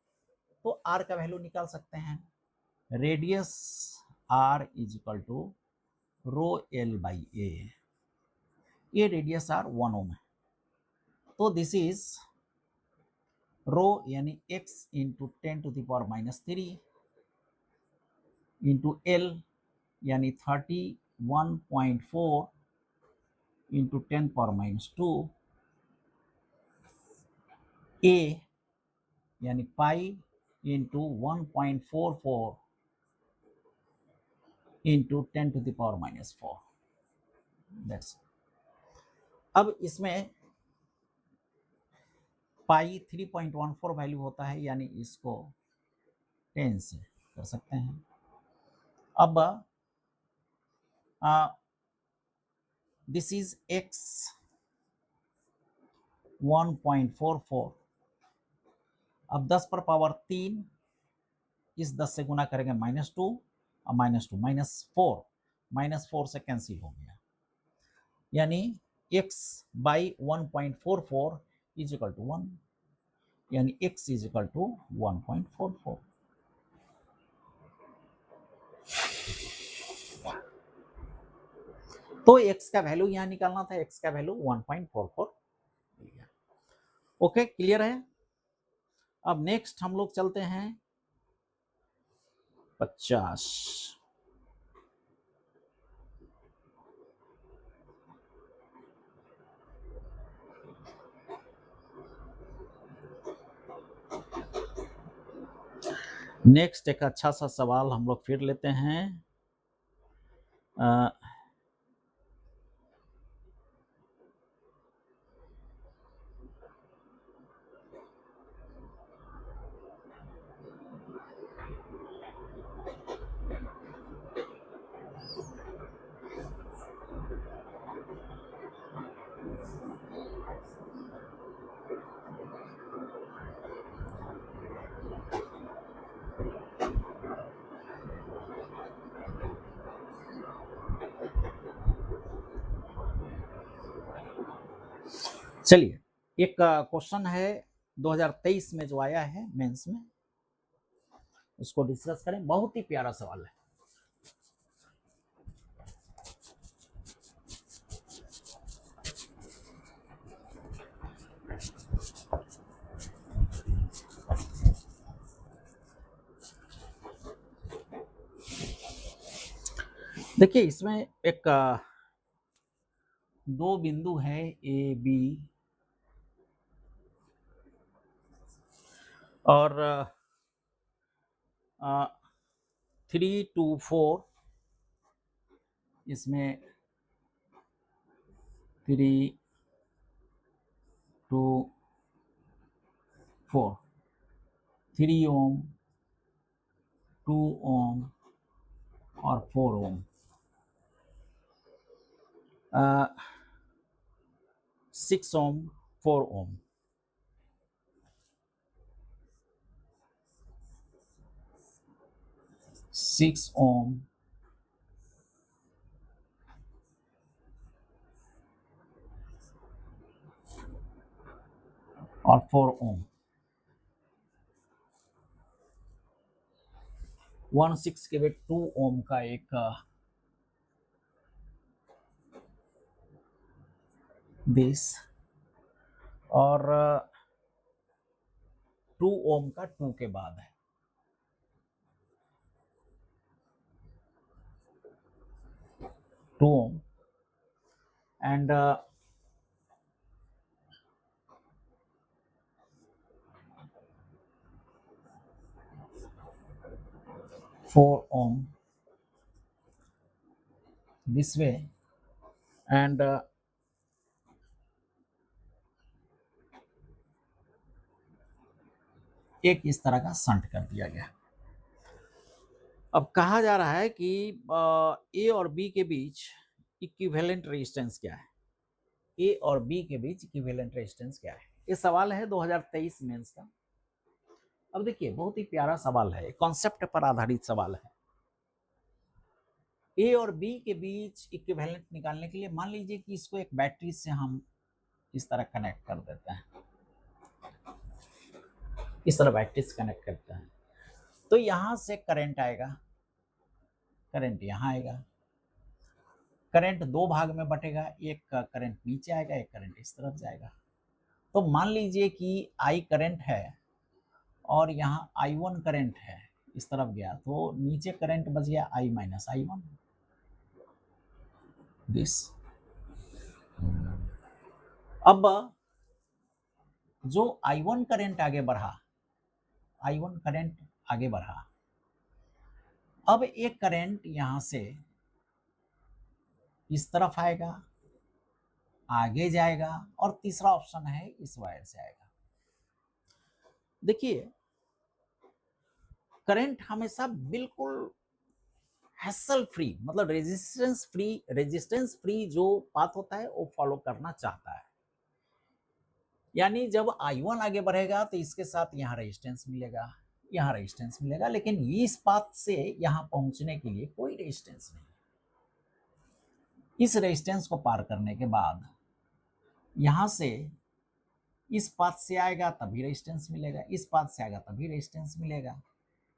S1: तो R का वैल्यू निकाल सकते हैं। Radius R is equal to rho L by A। ये रेडियस R 1 ओम है, तो दिस इज रो यानी x इंटू 10⁻³ इंटू L यानी 31.4 इंटू 10⁻², A यानी पाई इंटू 1.44 इंटू 10⁻⁴। दैट्स। अब इसमें पाई 3.14 वैल्यू होता है, यानी इसको 10 से कर सकते हैं। अब दिस इज x 1.44। अब 10 पर पावर 3 इस 10 से गुना करेंगे -2 और -2 -4 से कैंसिल हो गया, यानी x by 1.44 is equal to 1, यानी x इज इक्वल टू 1.44। तो x का वैल्यू यहां निकालना था, x का वैल्यू 1.44। ओके, क्लियर है। अब नेक्स्ट हम लोग चलते हैं 50। नेक्स्ट एक अच्छा सा सवाल हम लोग फिर लेते हैं। चलिए, एक क्वेश्चन है 2023 में जो आया है मेंस में, उसको डिस्कस करें। बहुत ही प्यारा सवाल है। देखिए, इसमें एक दो बिंदु है ए बी, और 3 to 4, इसमें 3 to 4, 3 ओम, 2 ओम और 4 ओम। 6 ओम, 4 ओम। सिक्स ओम और 4 ओम। 1/6 के वेट 2 ओम का एक बेस, और 2 ओम का 2 के बाद है। Two ohm and 4 ohm this way, and एक इस तरह का संट कर दिया गया। अब कहा जा रहा है कि ए और बी के बीच इक्विवेलेंट रेजिस्टेंस क्या है। ए और बी के बीच इक्विवेलेंट रेजिस्टेंस क्या है। ये सवाल है 2023 मेंस का। अब देखिए, बहुत ही प्यारा सवाल है, कॉन्सेप्ट पर आधारित सवाल है। ए और बी के बीच इक्विवेलेंट निकालने के लिए मान लीजिए कि इसको एक बैटरी से हम इस तरह कनेक्ट कर देते हैं, इस तरह बैटरी से कनेक्ट करते हैं, तो यहां से करंट आएगा, करंट यहां आएगा, करंट दो भाग में बटेगा, एक करंट नीचे आएगा, एक करंट इस तरफ जाएगा। तो मान लीजिए कि I करंट है और यहाँ I1 करंट है, इस तरफ गया तो नीचे करंट बच गया I माइनस I1 दिस। अब जो I1 करंट आगे बढ़ा, I1 करंट आगे बढ़ा, अब एक करंट यहां से इस तरफ आएगा, आगे जाएगा, और तीसरा ऑप्शन है इस वायर से आएगा। देखिए करंट हमेशा बिल्कुल हैसल फ्री, मतलब रेजिस्टेंस फ्री जो पाथ होता है वो फॉलो करना चाहता है। यानी जब I1 आगे बढ़ेगा तो इसके साथ यहाँ रेजिस्टेंस मिलेगा, यहाँ रेजिस्टेंस मिलेगा, लेकिन इस पाथ से यहाँ पहुंचने के लिए कोई रेजिस्टेंस नहीं। इस रेजिस्टेंस को पार करने के बाद यहाँ से इस पाथ से आएगा तभी रेजिस्टेंस मिलेगा, इस पाथ से आएगा तभी रेजिस्टेंस मिलेगा,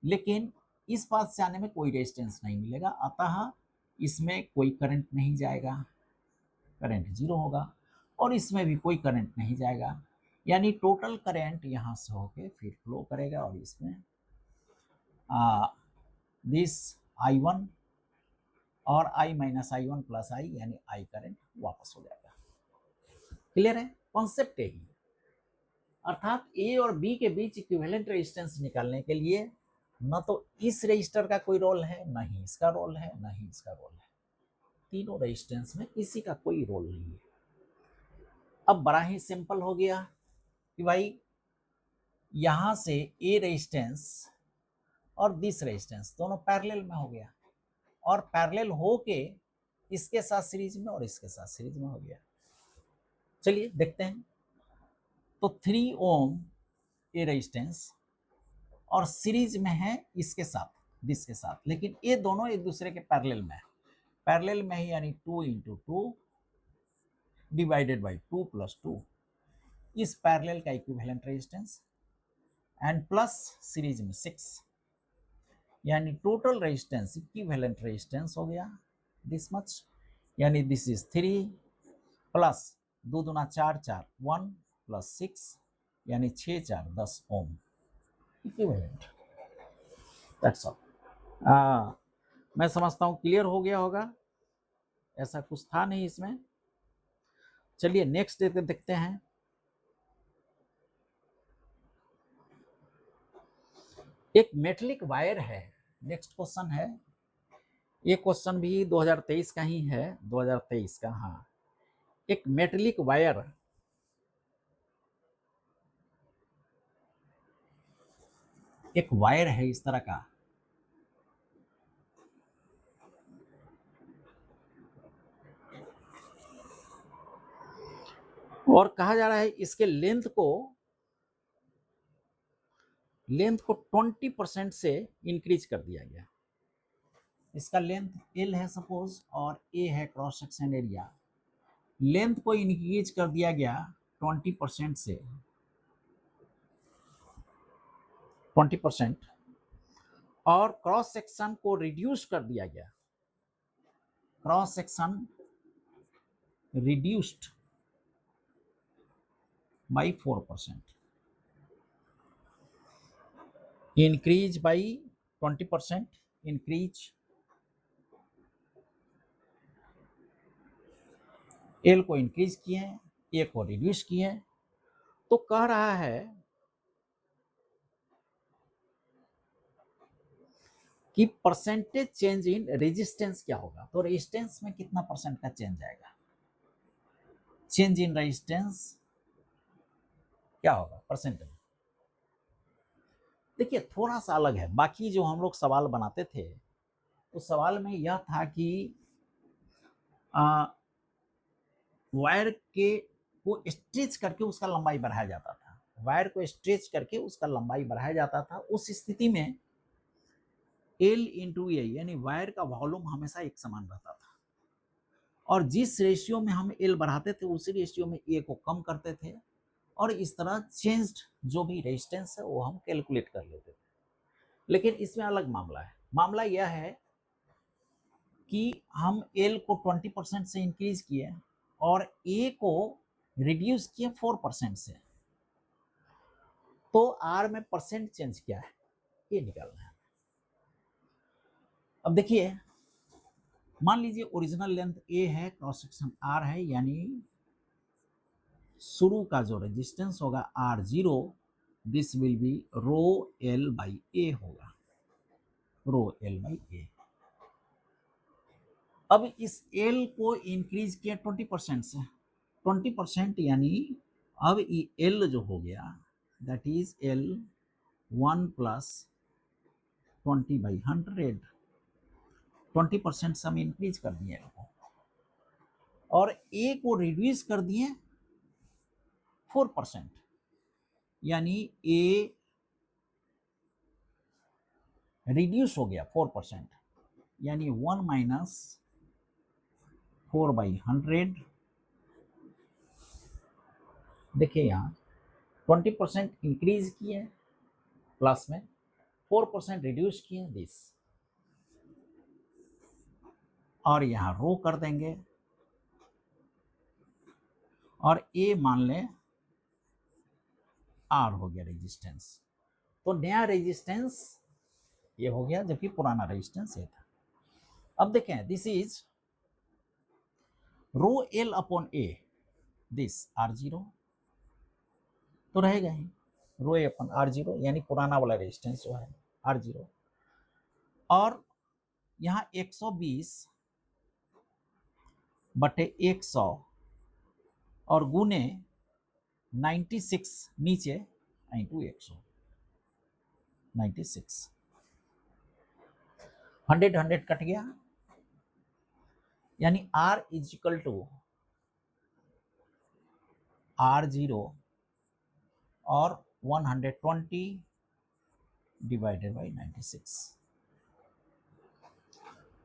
S1: लेकिन इस पाथ से आने में कोई रेजिस्टेंस नहीं मिलेगा, अतः इसमें कोई करंट नहीं जाएगा, करंट जीरो होगा, और इसमें भी कोई करंट नहीं जाएगा। यानी टोटल करंट यहाँ से होके फिर फ्लो करेगा और इसमें दिस I1 और I minus I1 plus I यानी I करंट वापस हो जाएगा। क्लियर है? कॉन्सेप्ट यही। अर्थात A और B के बीच इक्विवेलेंट रेजिस्टेंस निकालने के लिए न तो इस रजिस्टर का कोई रोल है, न ही इसका रोल है, न ही इसका रोल है, तीनों रेजिस्टेंस में किसी का कोई रोल नहीं है। अब बड़ा ही सिंपल हो गया कि भाई यहां से A रेजिस्टेंस और दिस रेजिस्टेंस दोनों पैरेलल में हो गया, और पैरेलल होके इसके साथ सीरीज में और इसके साथ सीरीज में हो गया। चलिए देखते हैं। तो 3 ओम ए रेजिस्टेंस और सीरीज में है इसके साथ, दिस के साथ, लेकिन ये दोनों एक दूसरे के पैरेलल में है, पैरेलल में ही, यानी 2 × 2 डिवाइडेड बाई 2 + 2, इस पैरेलल का equivalent resistance, and plus series में 6, यानी टोटल रेजिस्टेंस, इक्विवेलेंट रेजिस्टेंस हो गया दिस मच, यानी दिस इज 3 प्लस 2 दूना 4 4 1 प्लस 6 यानी 6 4 10 ओम इक्विवेलेंट। That's all. मैं समझता हूँ क्लियर हो गया होगा, ऐसा कुछ था नहीं इसमें। चलिए नेक्स्ट देखते हैं। एक मेटलिक वायर है, नेक्स्ट क्वेश्चन है, ये क्वेश्चन भी 2023 का ही है, 2023 का। हाँ, एक मेटलिक वायर एक वायर है इस तरह का, और कहा जा रहा है इसके लेंथ को 20% से इंक्रीज कर दिया गया। इसका लेंथ L है सपोज, और A है क्रॉस सेक्शन एरिया। लेंथ को इंक्रीज कर दिया गया 20% से, 20%, और क्रॉस सेक्शन को रिड्यूस कर दिया गया, cross section reduced by 4%, increase by 20%, increase L को इंक्रीज किए हैं, A को रिड्यूस किए हैं। तो कह रहा है कि परसेंटेज चेंज इन रेजिस्टेंस क्या होगा। तो रेजिस्टेंस में कितना परसेंट का चेंज आएगा, चेंज इन रेजिस्टेंस क्या होगा परसेंटेज। देखिए थोड़ा सा अलग है, बाकी जो हम लोग सवाल बनाते थे उस सवाल में यह था कि वायर के को स्ट्रेच करके उसका लंबाई बढ़ाया जाता था, वायर को स्ट्रेच करके उसका लंबाई बढ़ाया जाता था। उस स्थिति में L × A यानी वायर का वॉल्यूम हमेशा एक समान रहता था, और जिस रेशियो में हम L बढ़ाते थे उसी रेशियो में A को कम करते थे, और इस तरह चेंज्ड जो भी रेजिस्टेंस है वो हम कैलकुलेट कर लेते थे। लेकिन इसमें अलग मामला है। मामला यह है कि हम L को 20% से इंक्रीज किए और A को रिड्यूस किए 4% से, तो आर में परसेंट चेंज क्या है ये निकालना है। अब देखिए, मान लीजिए ओरिजिनल लेंथ ए है, क्रॉस सेक्शन आर है, यानी शुरू का जो रेजिस्टेंस होगा R zero, this will be rho L by A होगा, रो एल बाई ए। अब इस एल को इंक्रीज किया 20% से, 20%, यानी अब ये एल जो हो गया दैट इज एल 1 प्लस 20/100, 20% से हम इंक्रीज कर दिए एल को, और ए को रिड्यूस कर दिए 4%, यानी ए रिड्यूस हो गया 4%, यानी 1 माइनस 4/100। देखिए यहाँ 20% इंक्रीज किए प्लस में, 4% रिड्यूस किए दिस, और यहाँ रो कर देंगे, और ए मान लें आर हो गया रेजिस्टेंस। तो नया रेजिस्टेंस ये हो गया, जबकि पुराना रेजिस्टेंस ये था। अब देखें, this is rho L upon A, this R zero तो रहेगा ही, रो ए अपन आर जीरो, यानी पुराना वाला रेजिस्टेंस जो है आर जीरो, और यहाँ 120/100 और गुने 96 नीचे इंटू 100, 96, 100 कट गया, यानी R is equal to R0 और 120 डिवाइडेड बाई 96,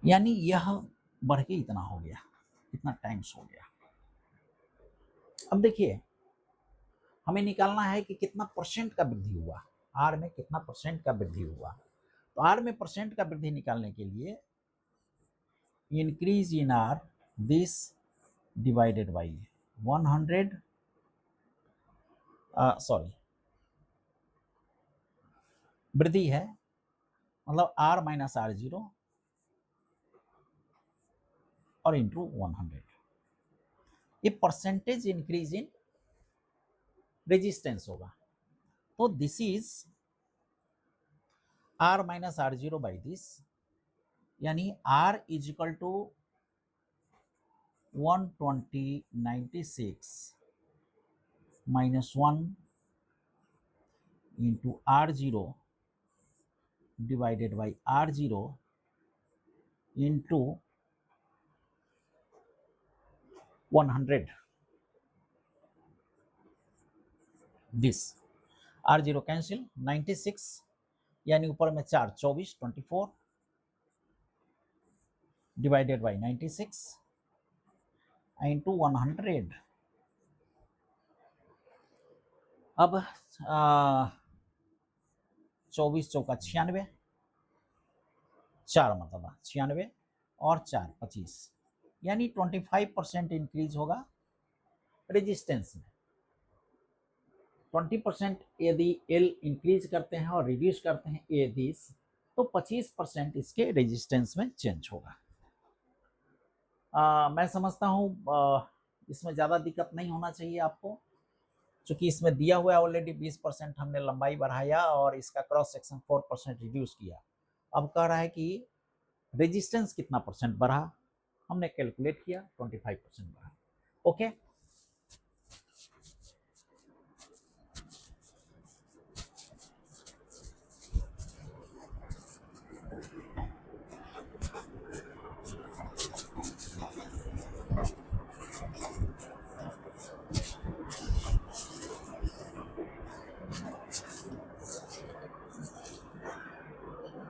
S1: यानी यह बढ़ के इतना हो गया, इतना टाइम्स हो गया। अब देखिए, हमें निकालना है कि कितना परसेंट का वृद्धि हुआ, आर में कितना परसेंट का वृद्धि हुआ। तो आर में परसेंट का वृद्धि निकालने के लिए increase in R this divided by 100, sorry वृद्धि है, मतलब आर माइनस आर जीरो और इंटू 100, ये परसेंटेज इंक्रीज इन रेजिस्टेंस होगा। तो this is R minus R zero by this, यानी R is equal to 120/96 minus 1 into R zero divided by R zero into 100, this R zero cancel, 96 यानी ऊपर में 4 24 24 divided by 96 into 100। अब 24 चौका 96, 4 मतलब 96 और 4 25, यानी 25% इंक्रीज होगा रेजिस्टेंस में। 20% यदि एल इंक्रीज करते हैं और रिड्यूस करते हैं ए दिस, तो 25% इसके रेजिस्टेंस में चेंज होगा। मैं समझता हूँ इसमें ज़्यादा दिक्कत नहीं होना चाहिए आपको, क्योंकि इसमें दिया हुआ है ऑलरेडी 20% हमने लंबाई बढ़ाया और इसका क्रॉस सेक्शन 4% रिड्यूस किया। अब कह रहा है कि रेजिस्टेंस कितना परसेंट बढ़ा, हमने कैलकुलेट किया 25% बढ़ा। ओके,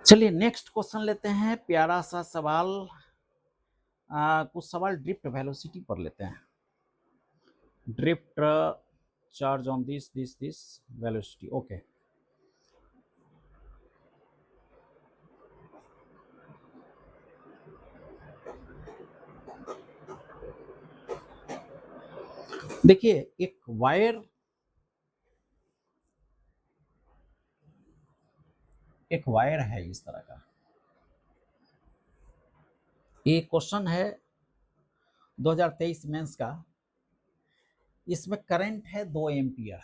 S1: चलिए नेक्स्ट क्वेश्चन लेते हैं, प्यारा सा सवाल। कुछ सवाल ड्रिफ्ट वेलोसिटी पर लेते हैं। Drift charge on this velocity, okay. देखिए, एक वायर एक वायर है इस तरह का, ये क्वेश्चन है 2023 मेंस का। इसमें करंट है 2 एम्पियर,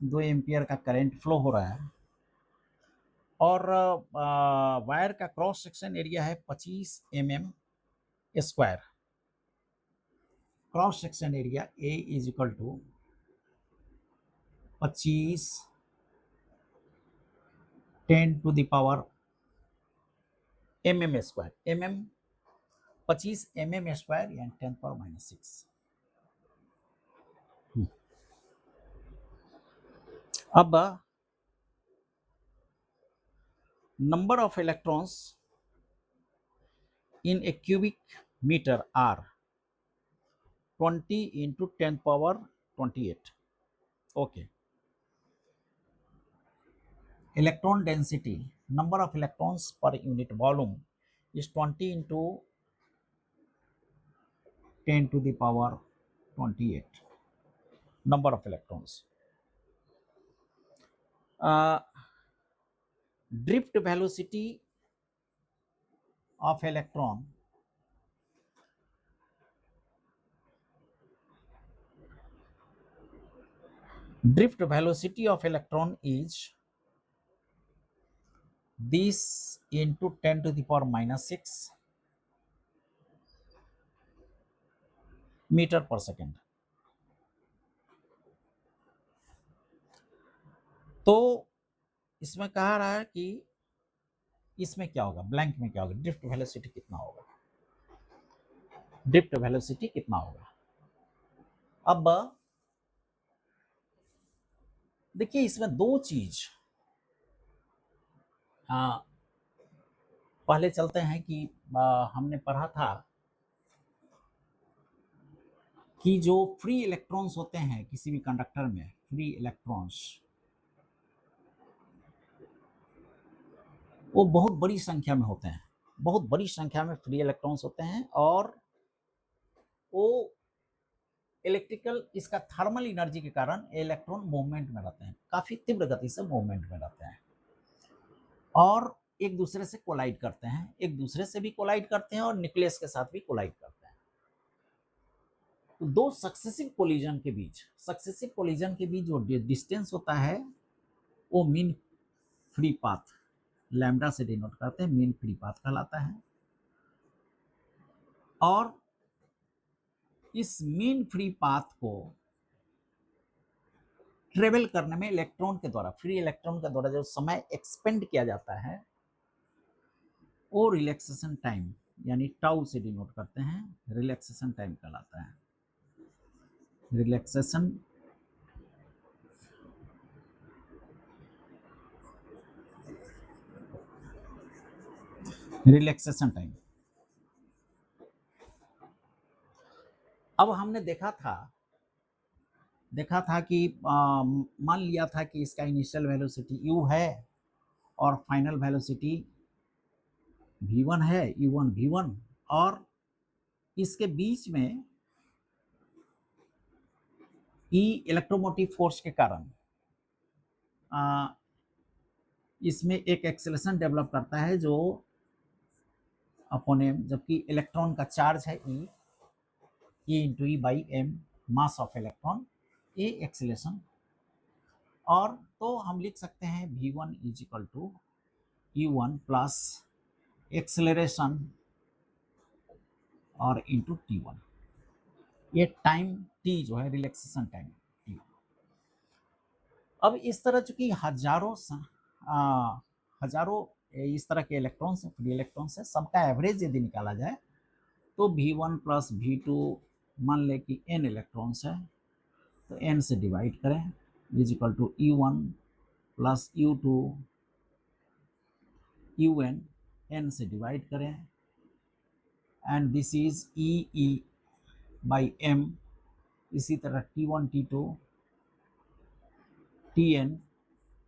S1: 2 एम्पियर का करंट फ्लो हो रहा है और वायर का क्रॉस सेक्शन एरिया है 25 mm square. Cross section area A is equal to 25 10 to the power mm square, mm 25 mm square यानी 10 पावर -6। अब number of electrons in a cubic meter are 20 into 10 power 28. Okay. Electron density, number of electrons per unit volume is 20 into 10 to the power 28. Number of electrons. Drift velocity of electron is this into 10 to the power -6 metre per second. तो इसमें कहा रहा है कि इसमें क्या होगा, blank में क्या होगा, ड्रिफ्ट वेलोसिटी कितना होगा, ड्रिफ्ट वेलोसिटी कितना होगा। अब देखिए इसमें दो चीज पहले चलते हैं कि हमने पढ़ा था कि जो फ्री इलेक्ट्रॉन्स होते हैं किसी भी कंडक्टर में, फ्री इलेक्ट्रॉन्स वो बहुत बड़ी संख्या में होते हैं, बहुत बड़ी संख्या में फ्री इलेक्ट्रॉन्स होते हैं और वो इलेक्ट्रिकल इसका थर्मल एनर्जी के कारण इलेक्ट्रॉन मूवमेंट में रहते हैं, काफी तीव्र गति से मूवमेंट में रहते हैं और एक दूसरे से कोलाइड करते हैं, एक दूसरे से भी कोलाइड करते हैं और न्यूक्लियस के साथ भी कोलाइड करते हैं। तो दो सक्सेसिव कोलिजन के बीच जो डिस्टेंस होता है वो मीन फ्री पाथ लैम्डा से डिनोट करते हैं, मीन फ्री पाथ कहलाता है। और इस मीन फ्री पाथ को ट्रेवल करने में इलेक्ट्रॉन के द्वारा, फ्री इलेक्ट्रॉन के द्वारा जो समय एक्सपेंड किया जाता है वो रिलैक्सेशन टाइम यानी टाउ से डिनोट करते हैं, रिलैक्सेशन टाइम कहलाता है। Relaxation time. अब हमने देखा था कि मान लिया था कि इसका इनिशियल वेलोसिटी u है और फाइनल वेलोसिटी v1 है, u1 v1, और इसके बीच में E इलेक्ट्रोमोटिव फोर्स के कारण इसमें एक एक्सेलरेशन डेवलप करता है जो अपोनेम, जबकि इलेक्ट्रॉन का चार्ज है E into E by M, mass of electron, a acceleration. और तो हम लिख सकते हैं v1 is equal to u1 plus acceleration और इंटू t1, ये टाइम t जो है रिलैक्सेशन टाइम t। अब इस तरह चूंकि हजारों इस तरह के इलेक्ट्रॉन्स हैं, फ्री इलेक्ट्रॉन्स है, सबका एवरेज यदि निकाला जाए तो v1 प्लस v2, मान लें कि n इलेक्ट्रॉन्स है तो n से डिवाइड करें is equal to u1 plus u2 un, n से डिवाइड करें and this is e by m। इसी तरह t1 t2 tn,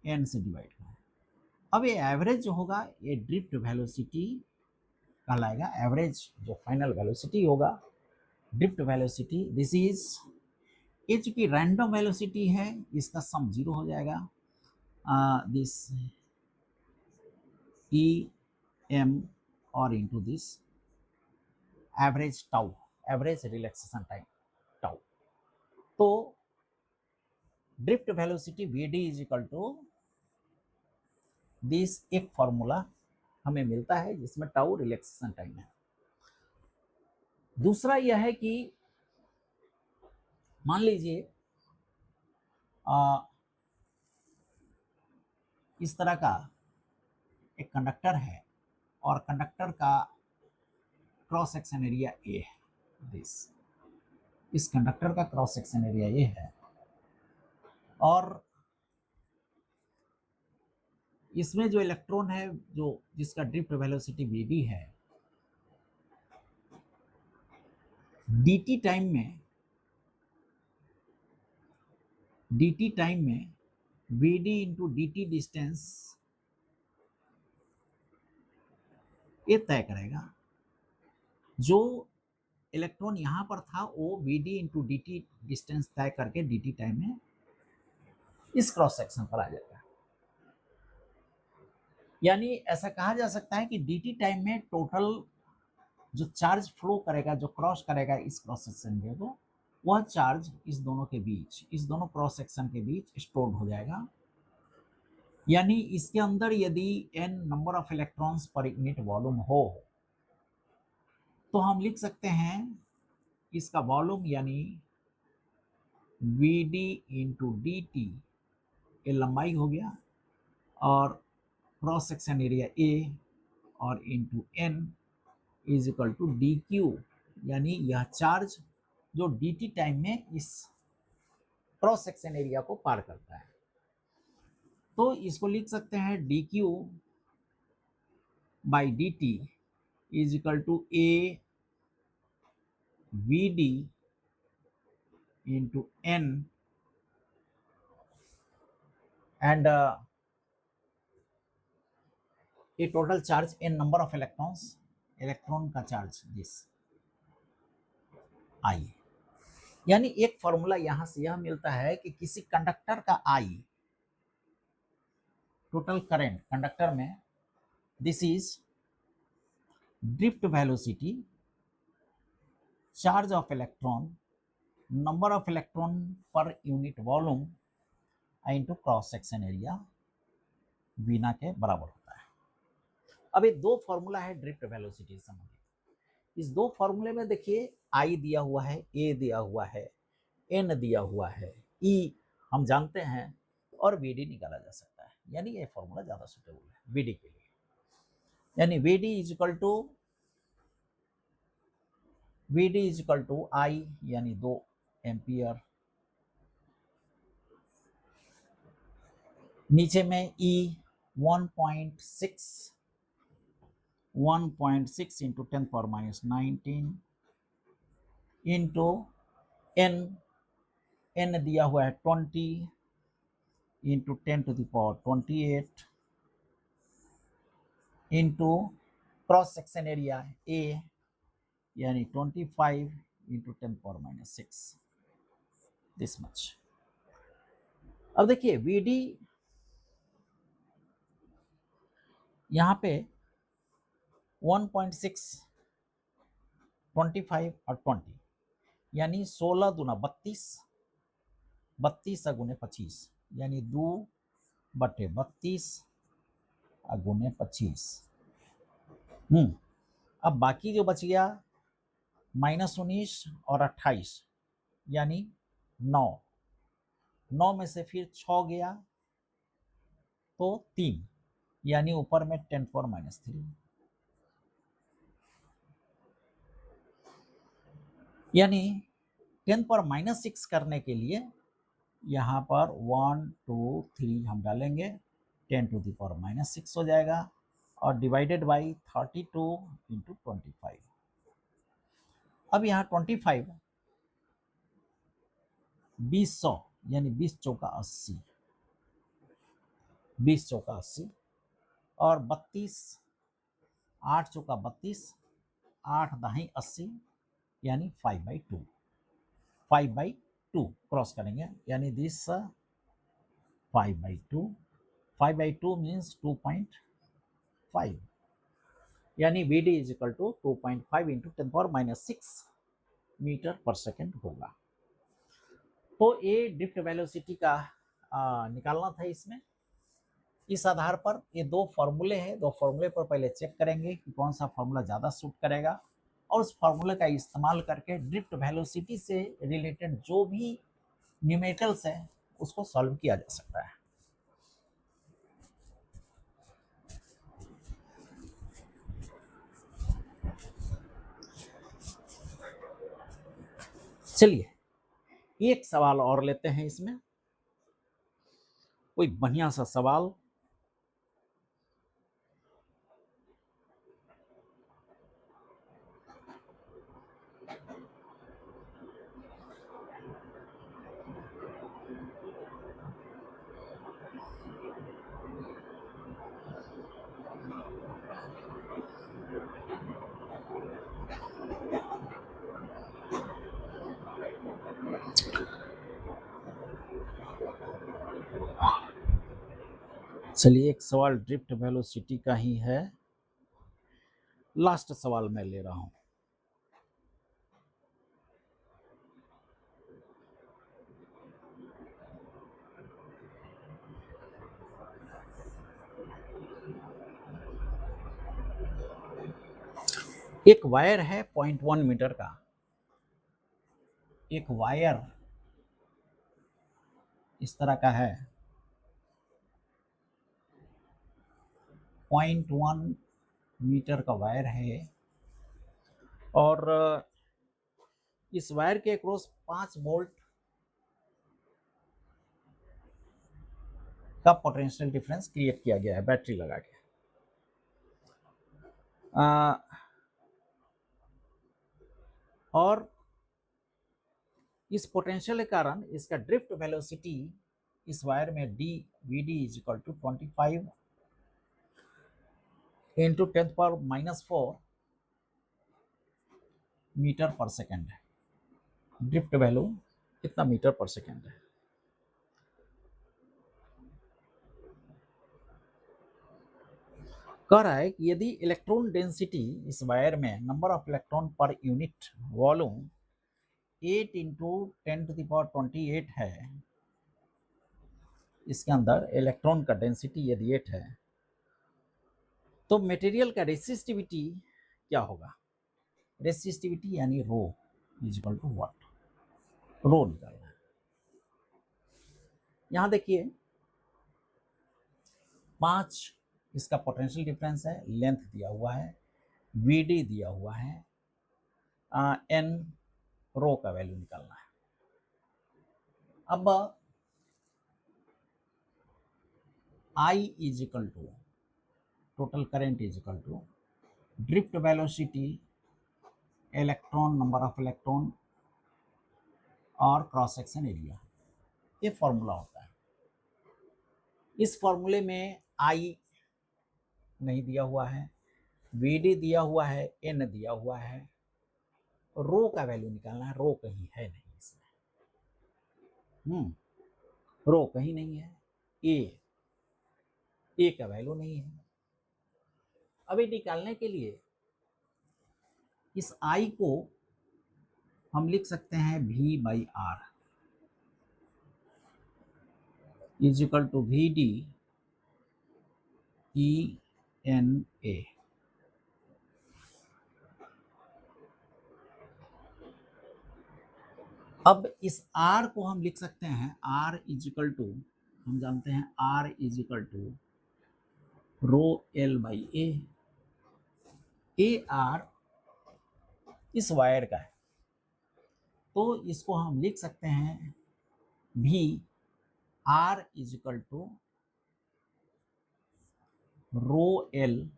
S1: n से डिवाइड करें। अब ये एवरेज जो होगा ये ड्रिफ्ट वेलोसिटी कहलाएगा, एवरेज जो फाइनल वेलोसिटी होगा ड्रिफ्ट वेलोसिटी, दिस इज, ये चूंकि रैंडम वेलोसिटी है इसका सम 0 हो जाएगा, this em or into this average tau, average relaxation time tau. तो drift velocity vd is equal to this, एक फॉर्मूला हमें मिलता है जिसमें टाउ रिलैक्सेशन टाइम है। दूसरा यह है कि मान लीजिए इस तरह का एक कंडक्टर है और कंडक्टर का क्रॉस सेक्शन एरिया ए है। इस कंडक्टर का क्रॉस सेक्शन एरिया ए है और इसमें जो इलेक्ट्रॉन है जो जिसका ड्रिफ्ट वेलोसिटी vd है, dt टाइम में vd इंटू dt डिस्टेंस ये तय करेगा। जो इलेक्ट्रॉन यहां पर था वो vd इंटू dt डिस्टेंस तय करके dt टाइम में इस क्रॉस सेक्शन पर आ जाएगा। यानी ऐसा कहा जा सकता है कि dt टाइम में टोटल जो चार्ज फ्लो करेगा, जो क्रॉस करेगा इस क्रॉस सेक्शन को, वह चार्ज इस दोनों के बीच, इस दोनों क्रॉस सेक्शन के बीच स्टोर्ड हो जाएगा। यानी इसके अंदर यदि n नंबर ऑफ इलेक्ट्रॉन्स पर यूनिट वॉल्यूम हो तो हम लिख सकते हैं इसका वॉल्यूम यानी vd इंटू dt, ये लंबाई हो गया, और क्रॉस सेक्शन एरिया a और into n is equal to dq, यानी यह चार्ज जो dt टाइम में इस क्रॉस सेक्शन एरिया को पार करता है। तो इसको लिख सकते हैं dq by dt is equal to a vd into n and ये total charge n number of electrons, electron का चार्ज दिस I। यानी एक फॉर्मूला यहां से यह मिलता है कि किसी कंडक्टर का I, टोटल करंट कंडक्टर में, this is drift velocity, charge of electron, number of electron per unit volume into cross section area Veena के बराबर होता है। अब ये दो फॉर्मूला है ड्रिफ्ट वेलोसिटी से संबंधित। इस दो फॉर्मूले में देखिए I दिया हुआ है, A दिया हुआ है, N दिया हुआ है, E हम जानते हैं, और VD निकाला जा सकता है। यानी ये फॉर्मूला ज्यादा सुटेबल है VD के लिए। यानी VD is equal to I यानी 2 एम्पियर, नीचे में E 1.6 into 10 power minus 19 into n दिया हुआ है 20 into 10 to the power 28 into cross section area A यानी 25 into 10 power minus 6, this much. अब देखिए VD यहाँ पे 1.6, 25 और 20 यानी 16 दूना 32, 32 अगुने 25 यानी 2/32 अगुने 25। अब बाकी जो बच गया -19 और 28 यानी 9 में से फिर 6 गया तो 3 यानी ऊपर में 10 पावर माइनस 3, यानी 10 पावर माइनस 6 करने के लिए यहाँ पर 1 2 3 हम डालेंगे, 10 टू द पावर माइनस 6 हो जाएगा और डिवाइडेड बाई 32 इंटू 25। अब यहाँ 25 20 यानी 20 चौका 80, 20 चौका 80 और 32 8 चौका 32, 8 दाही 80 यानी 5/2, 5/2 क्रॉस करेंगे यानी दिस 5/2 5/2 मीन्स 2.5, यानी V D is equal to 2.5 into 10⁻⁻6 metre per second होगा। तो ये ड्रिफ्ट वेलोसिटी का निकालना था इसमें। इस आधार पर ये दो फॉर्मूले हैं, दो फॉर्मूले पर पहले चेक करेंगे कि कौन सा फॉर्मूला ज़्यादा सूट करेगा, और उस फॉर्मूले का इस्तेमाल करके ड्रिफ्ट वेलोसिटी से रिलेटेड जो भी न्यूमेरिकल्स है उसको सॉल्व किया जा सकता है। चलिए एक सवाल और लेते हैं इसमें, कोई बढ़िया सा सवाल। चलिए एक सवाल ड्रिफ्ट वेलोसिटी का ही है, लास्ट सवाल मैं ले रहा हूं। एक वायर है 0.1 मीटर का, एक वायर इस तरह का है 0.1 मीटर का वायर है, और इस वायर के अक्रॉस 5 वोल्ट का पोटेंशियल डिफरेंस क्रिएट किया गया है बैटरी लगा के। और इस पोटेंशियल के कारण इसका ड्रिफ्ट वेलोसिटी इस वायर में V D is equal to 25 into 10⁻⁻4 metre per second है। ड्रिफ्ट वैल्यू कितना मीटर पर सेकेंड है। कह रहा है कि यदि इलेक्ट्रॉन डेंसिटी इस वायर में number of electron per unit volume 8 into 10⁻28 है, इसके अंदर इलेक्ट्रॉन का डेंसिटी यदि 8 है, तो मटेरियल का रेसिस्टिविटी क्या होगा। रेसिस्टिविटी यानी रो इज इक्वल टू व्हाट, रो निकालना है। यहां देखिए 5 इसका पोटेंशियल डिफरेंस है, लेंथ दिया हुआ है, वी डी दिया हुआ है, एन रो का वैल्यू निकालना है। अब I is equal to total current is equal to drift velocity electron number of electron और क्रॉस सेक्शन एरिया, ये फॉर्मूला होता है। इस फॉर्मूले में आई नहीं दिया हुआ है, वी डी दिया हुआ है, एन दिया हुआ है, रो का वैल्यू निकालना है। रो कहीं है नहीं इसमें, रो कहीं नहीं है, ए का वैल्यू नहीं है। अभी निकालने के लिए इस आई को हम लिख सकते हैं V by R is equal to V D E N A. अब इस R को हम लिख सकते हैं R इज इक्वल टू, हम जानते हैं R is equal to rho L by A R इस वायर का है, तो इसको हम लिख सकते हैं भी R is equal to rho L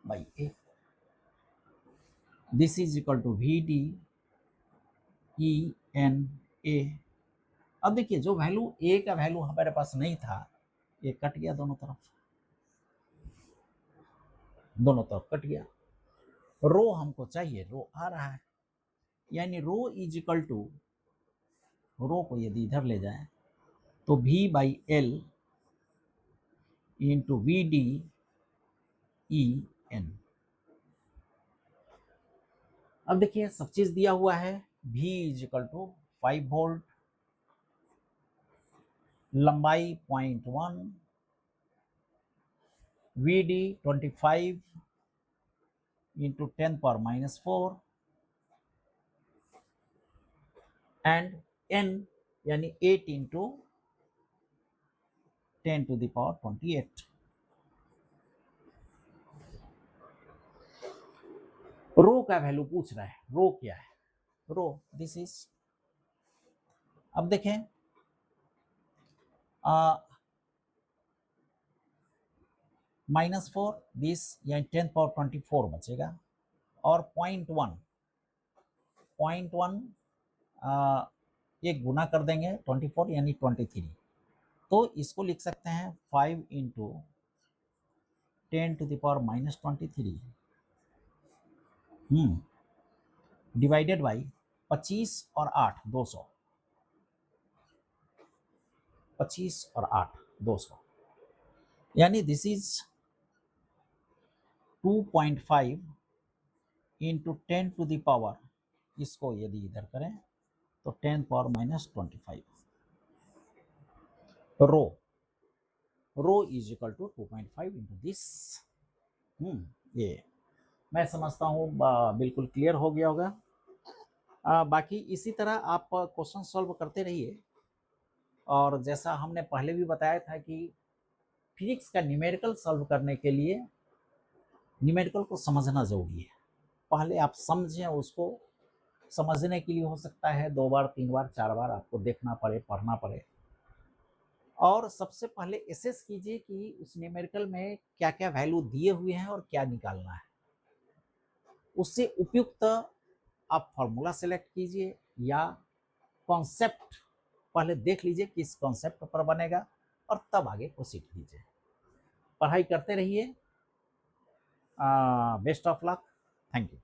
S1: by A, this is equal to V D E N A. अब देखिए जो वैल्यू ए का वैल्यू हमारे पास नहीं था, ये कट गया, दोनों तरफ कट गया। रो हमको चाहिए, रो आ रहा है, यानी रो इज इक्वल टू, रो को यदि इधर ले जाए तो V by L into VDEN। अब देखिए सब चीज दिया हुआ है। V इजिकल टू 5 वोल्ट, लंबाई 0.1, VD 25 इंटू 10⁻⁴, एंड N यानी 8 इंटू 10⁻28। रो का वैल्यू पूछ रहा है। रो क्या है? रो दिस इज, अब देखें -4 दिस यानी 10⁻24 बचेगा, और 0.1 एक गुना कर देंगे 24 यानी 23, तो इसको लिख सकते हैं 5 इंटू 10⁻⁻23 डिवाइडेड बाई 25 और 8 200, 25 और 8 200, यानी दिस इज 2.5 इंटू 10⁻, इसको यदि इधर करें तो 10⁻⁻25। Rho is equal to 2.5 into this. ये मैं समझता हूँ बिल्कुल क्लियर हो गया होगा। बाकी इसी तरह आप क्वेश्चन सॉल्व करते रहिए, और जैसा हमने पहले भी बताया था कि फिजिक्स का न्यूमेरिकल सॉल्व करने के लिए न्यूमेरिकल को समझना जरूरी है। पहले आप समझें, उसको समझने के लिए हो सकता है 2 बार 3 बार 4 बार आपको देखना पड़े, पढ़ना पड़े, और सबसे पहले एसेस कीजिए कि उस न्यूमेरिकल में क्या क्या वैल्यू दिए हुए हैं और क्या निकालना है। उससे उपयुक्त आप फॉर्मूला सेलेक्ट कीजिए, या कॉन्सेप्ट पहले देख लीजिए किस कॉन्सेप्ट पर बनेगा, और तब आगे प्रोसीड कीजिए। पढ़ाई करते रहिए। Best of luck. Thank you.